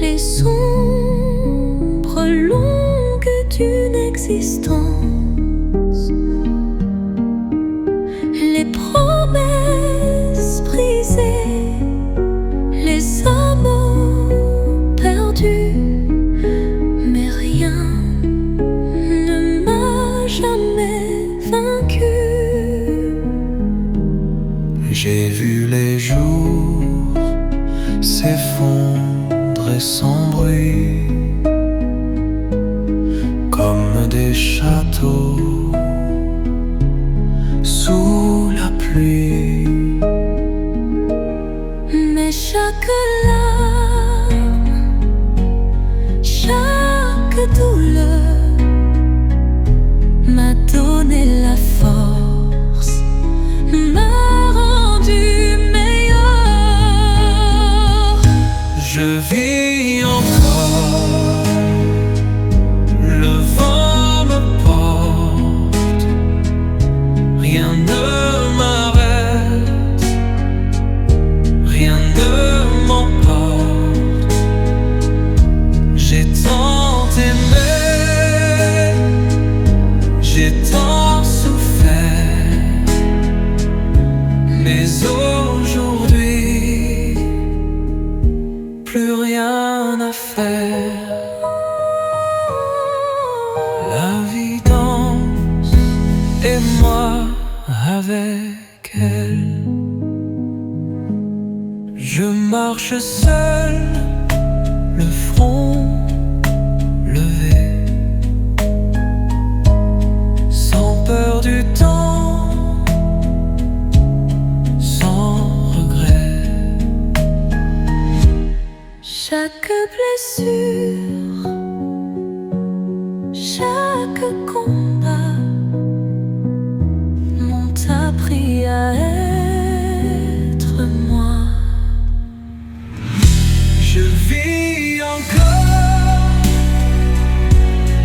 les sombres longues d'une existence. Les promesses brisées, les amants perdus, mais rien ne m'a jamais vaincu. J'ai vu les jours s'effondrer sans bruit, comme des châteaux sous la pluie. Mais chaque larme, chaque douleur m'a donné la force, m'a rendu meilleur. Je vis encore avec elle. Je marche seul, le front levé, sans peur du temps, sans regret. Chaque blessure, chaque combat m'ont appris à être moi. Je vis encore,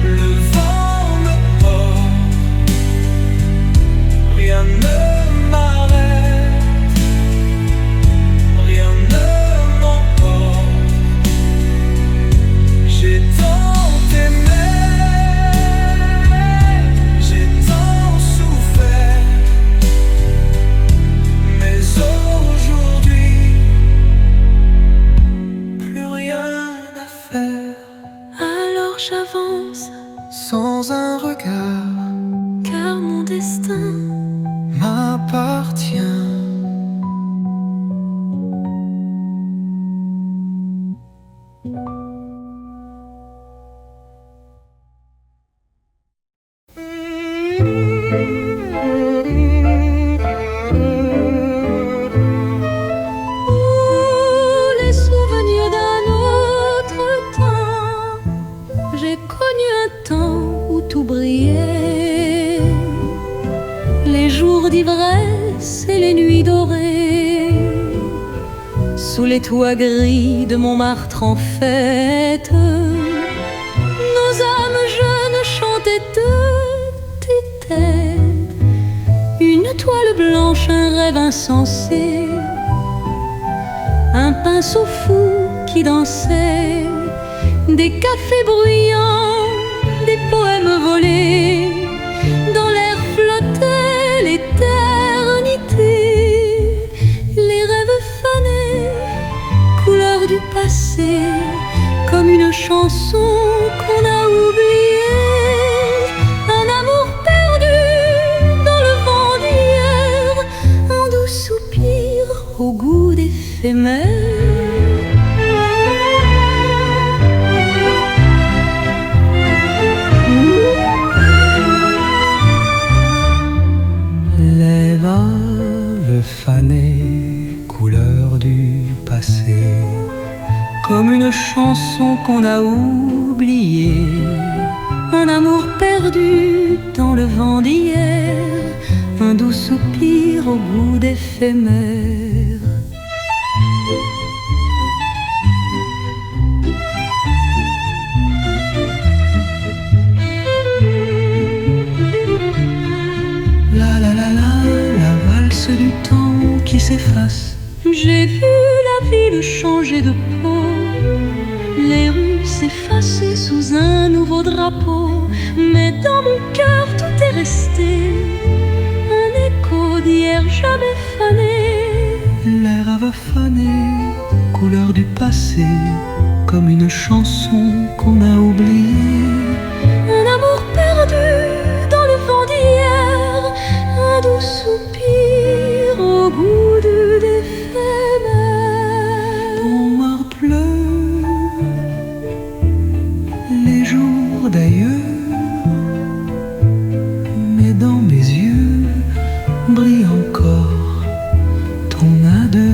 le vent me porte, rien ne m'arrête, rien ne m'emporte. J'ai tant aimé, j'ai tant souffert, mais aujourd'hui plus rien à faire. Alors j'avance, Sans un regard car mon destin m'appartient. les souvenirs d'un autre temps. J'ai connu un temps où tout brillait, les jours d'ivresse et les nuits dorées, sous les toits gris de Montmartre en fête. Nos âmes jeunes chantaient était une toile blanche, un rêve insensé, un pinceau fou qui dansait, des cafés bruyants, des poèmes volés, dans l'air flottait l'éternité, les rêves fanés, couleur du passé, comme une chanson qu'on a oubliée, un amour perdu dans le vent d'hier, un doux soupir au goût d'éphémère. Les rêves fanés, couleur du passé, comme une chanson qu'on a oubliée, un amour perdu dans le vent d'hier, un doux soupir au goût d'éphémère. La valse du temps qui s'efface. J'ai vu la ville changer de peau, les rues s'effacer sous un nouveau drapeau, mais dans mon cœur tout est resté, un écho d'hier jamais fané. L'air avait fané, couleur du passé, comme une chanson qu'on a oubliée. Un amour perdu dans le vent d'hier, un doux soupir au goût d'éphémère. Montmartre pleure, les jours d'ailleurs, mais dans mes yeux brille encore ton adieu.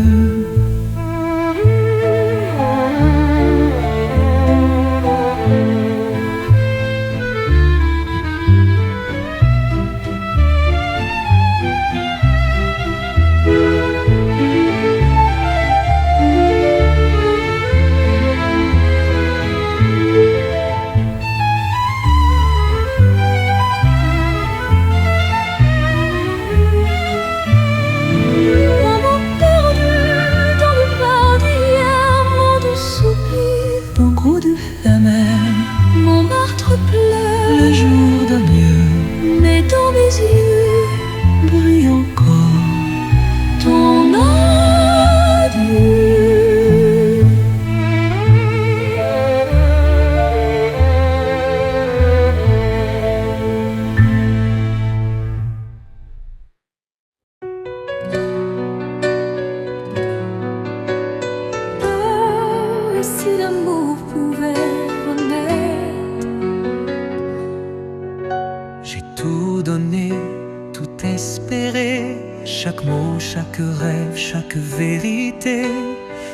chaque mot, chaque rêve, chaque vérité.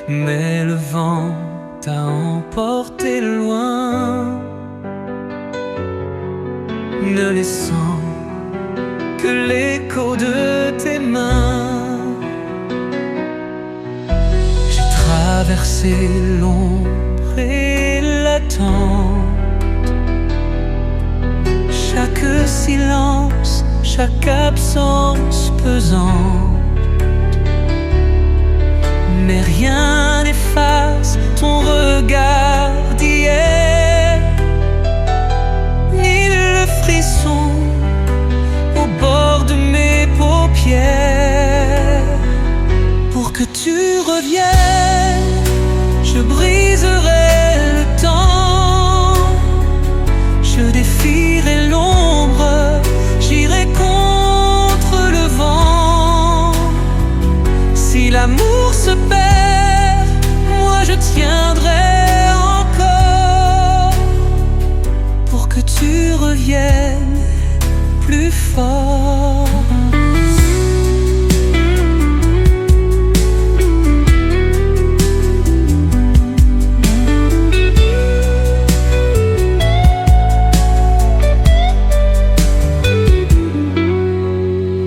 Mais le vent t'a emporté loin, ne laissant que l'écho de tes mains. J'ai traversé l'ombre et l'attente, chaque silence, chaque absence pesante. Mais rien n'efface ton regard d'hier, ni le frisson au bord de mes paupières. Pour que tu reviennes, je briserai le temps, je défierai l'ombre, j'irai contre le vent. Si l'amour se perd, moi je tiendrai encore, pour que tu reviennes plus fort.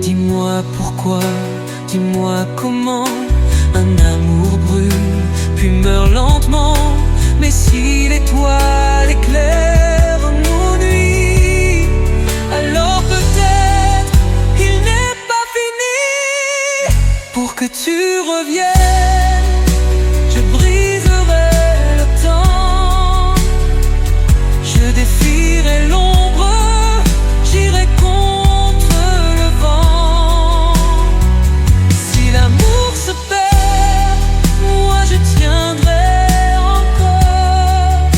Dis-moi pourquoi, dis-moi comment un amour brûle, puis meurt lentement. Mais si l'étoile éclaire nos nuits, alors peut-être il n'est pas fini. Pour que tu reviennes, je briserai le temps, je défierai l'ombre, j'irai contre le vent. Si l'amour se perd, moi je tiendrai encore,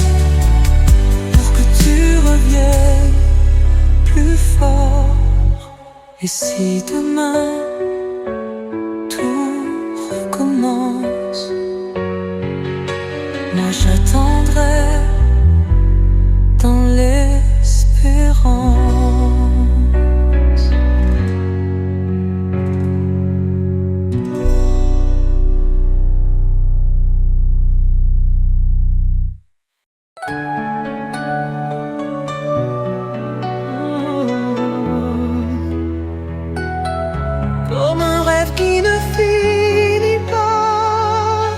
pour que tu reviennes plus fort. Et si demain tout recommence, moi j'attendrai dans l'espérance. Comme un rêve qui ne finit pas,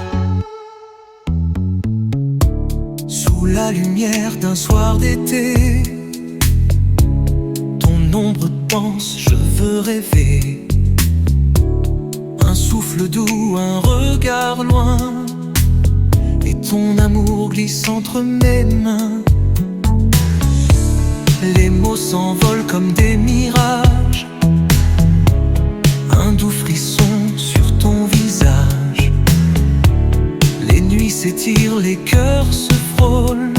sous la lumière d'un soir d'été, ton ombre danse, je veux rêver. Un souffle doux, un regard loin, et ton amour glisse entre mes mains. Les mots s'envolent comme des mirages, un doux frisson sur ton visage. Les nuits s'étirent, les cœurs se frôlent,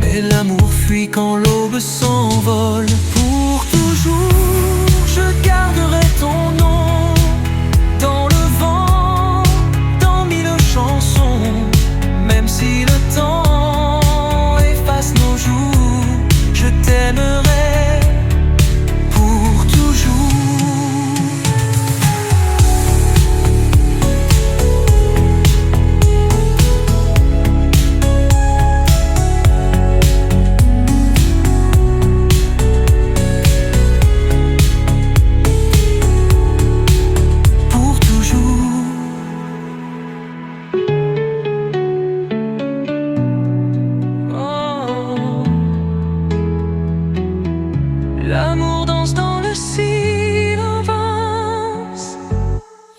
mais l'amour fuit quand l'aube s'envole. Pour toujours, je garderai ton nom dans le vent, dans mille chansons. Même si le temps efface nos jours, je t'aimerai pour toujours. L'amour danse dans le silence.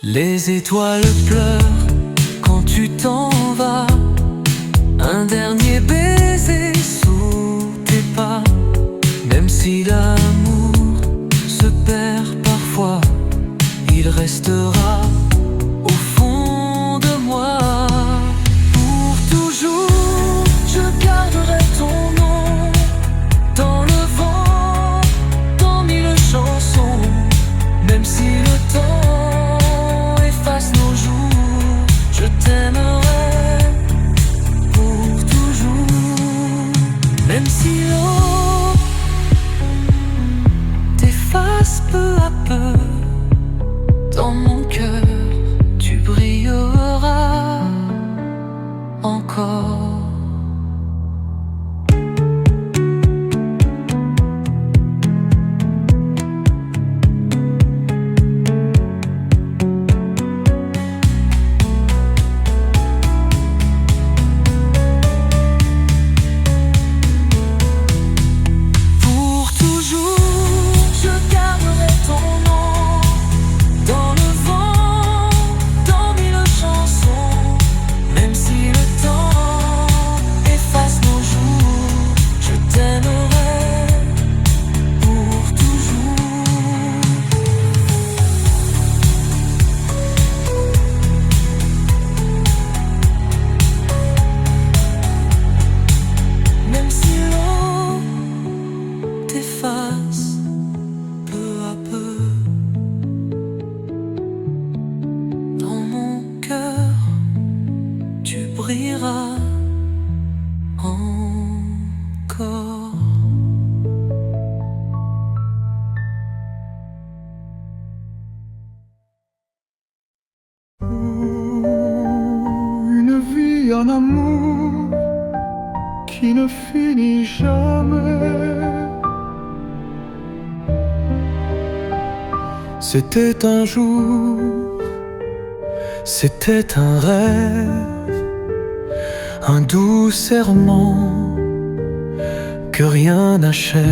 Les étoiles pleurent quand tu t'en vas. Un dernier baiser sous tes pas. Même si l'amour se perd parfois, il restera au fond de moi. Pour toujours, je garderai ton nom dans le vent, dans mille chansons. Même si le temps efface nos jours, je t'aimerai pour toujours. Même si l'eau t'efface peu à peu, finit jamais. C'était un jour, c'était un rêve, un doux serment que rien n'achève.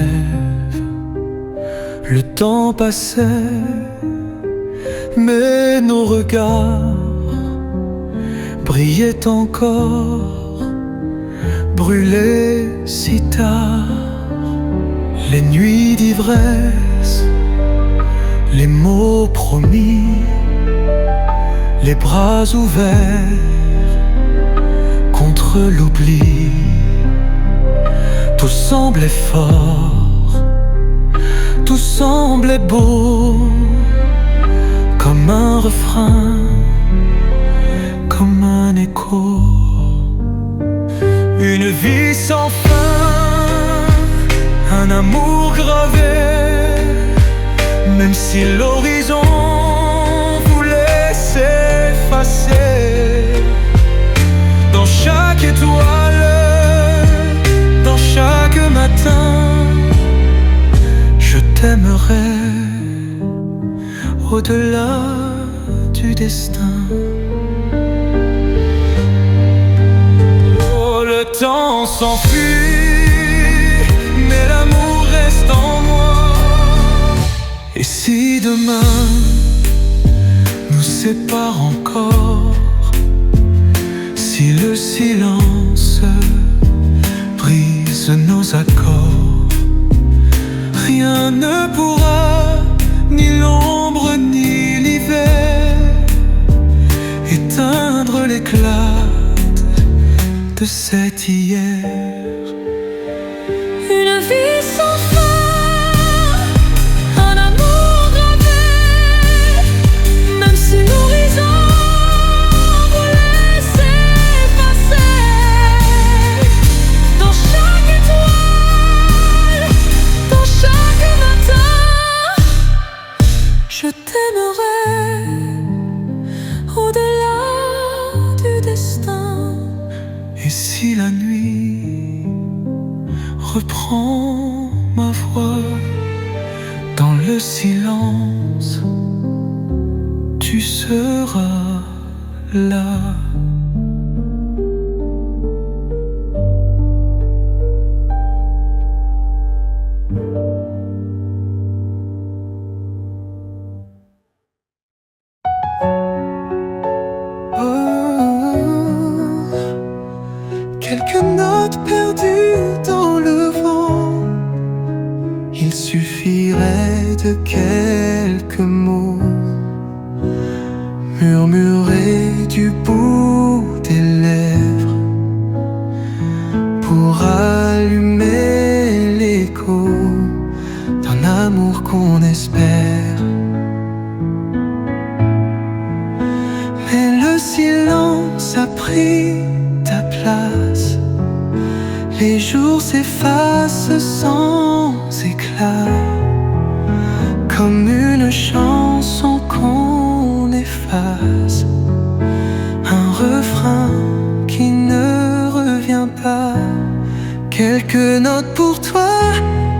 Le temps passait, mais nos regards brillaient encore, brûlés si tard. Les nuits d'ivresse, les mots promis, les bras ouverts contre l'oubli. Tout semblait fort, tout semblait beau, comme un refrain, comme un écho. Une vie sans fin, un amour gravé, même si l'horizon voulait s'effacer. Dans chaque étoile, dans chaque matin, je t'aimerai au-delà du destin. Oh, le temps s'enfuit, mais l'amour reste en moi. Et si demain nous sépare encore, si le silence brise nos accords, rien ne pourra, ni l'ombre ni l'hiver, éteindre l'éclat de cet hier. Une vie sans fin, un amour gravé, même si l'horizon voulait s'effacer. Dans chaque étoile, dans chaque matin, je t'aimerai au-delà du destin. Et si la nuit reprend ma voix dans le silence, tu seras là. Quelques notes perdues dans le vent, il suffirait de quelques mots murmurés du bout des lèvres pour allumer l'écho d'un amour qu'on espère. Mais le silence a pris ta place, les jours s'effacent sans éclat, comme une chanson qu'on efface, un refrain qui ne revient pas. Quelques notes pour toi,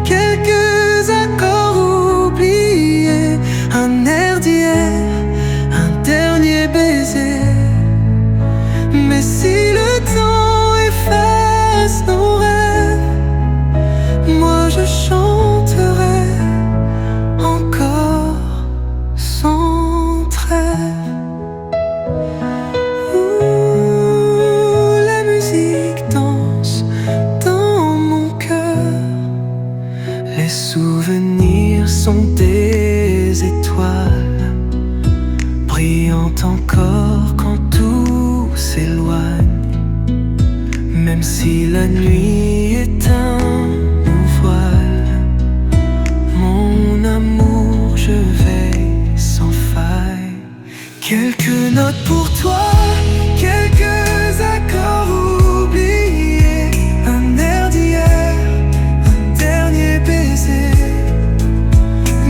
quelques accords oubliés, un air d'hier, un dernier baiser. Mais si le temps efface nos rêves, moi je chanterai encore sans trêve. Ouh, la musique danse dans mon cœur, les souvenirs sont des étoiles, brillant encore quand tout s'éloigne. Même si la nuit éteint nos voiles, mon amour, je veille sans faille. Quelques notes pour toi, quelques accords oubliés, un air d'hier, un dernier baiser.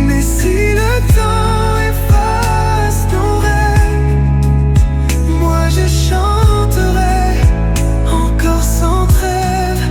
Mais si le temps efface nos rêves, moi je chanterai encore sans trêve.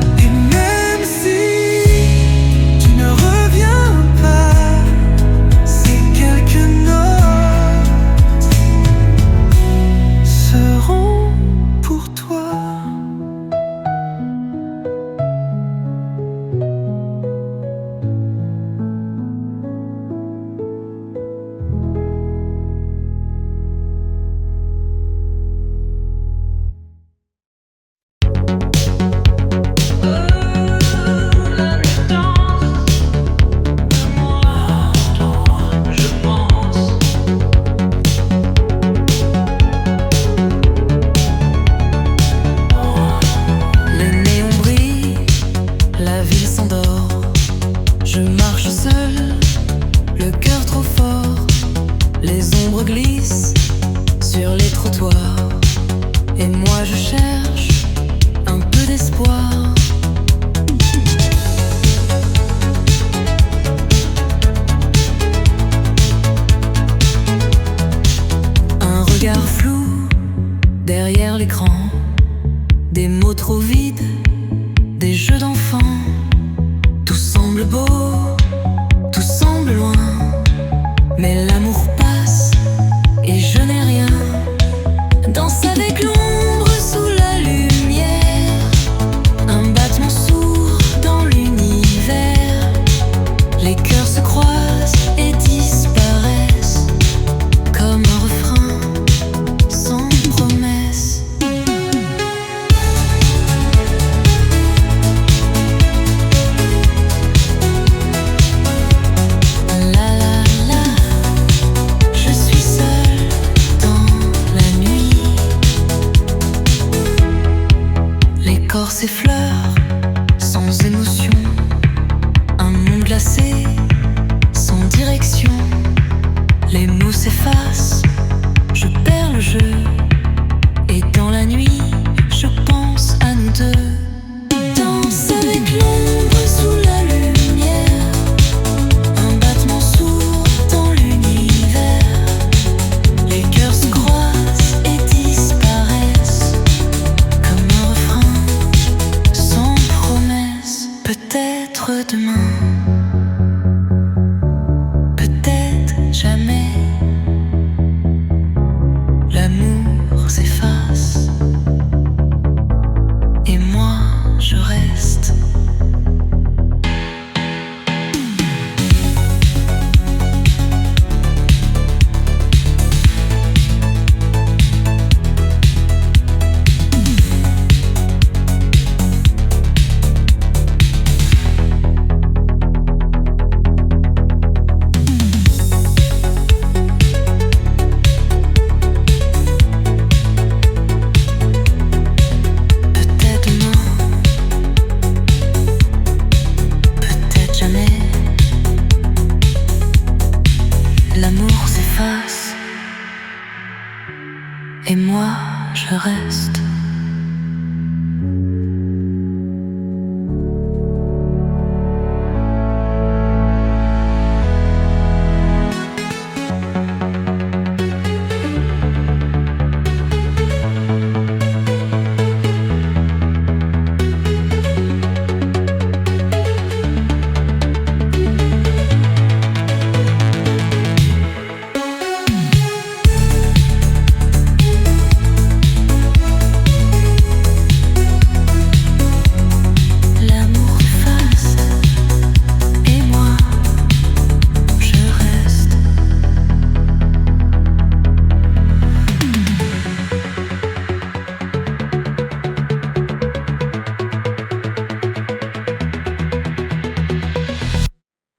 semble beau, tout semble loin, mais l'amour passe et je n'ai rien. Danse avec l'ombre sous la lumière, un battement sourd dans l'univers. Les cœurs se croisent et disparaissent comme un refrain sans promesse. La la la, je suis seule dans la nuit. Les corps s'effleurent sans émotion, un monde glacé sans direction. Les mots s'effacent, je perds le jeu, et dans la nuit, je pense à nous deux. Danse avec l'ombre sous la lumière, un battement sourd dans l'univers. Les cœurs se croisent et disparaissent comme un refrain sans promesse. Peut-être demain, peut-être jamais, l'amour s'efface et moi je reste. Peut-être demain, peut-être jamais, l'amour s'efface et moi je reste.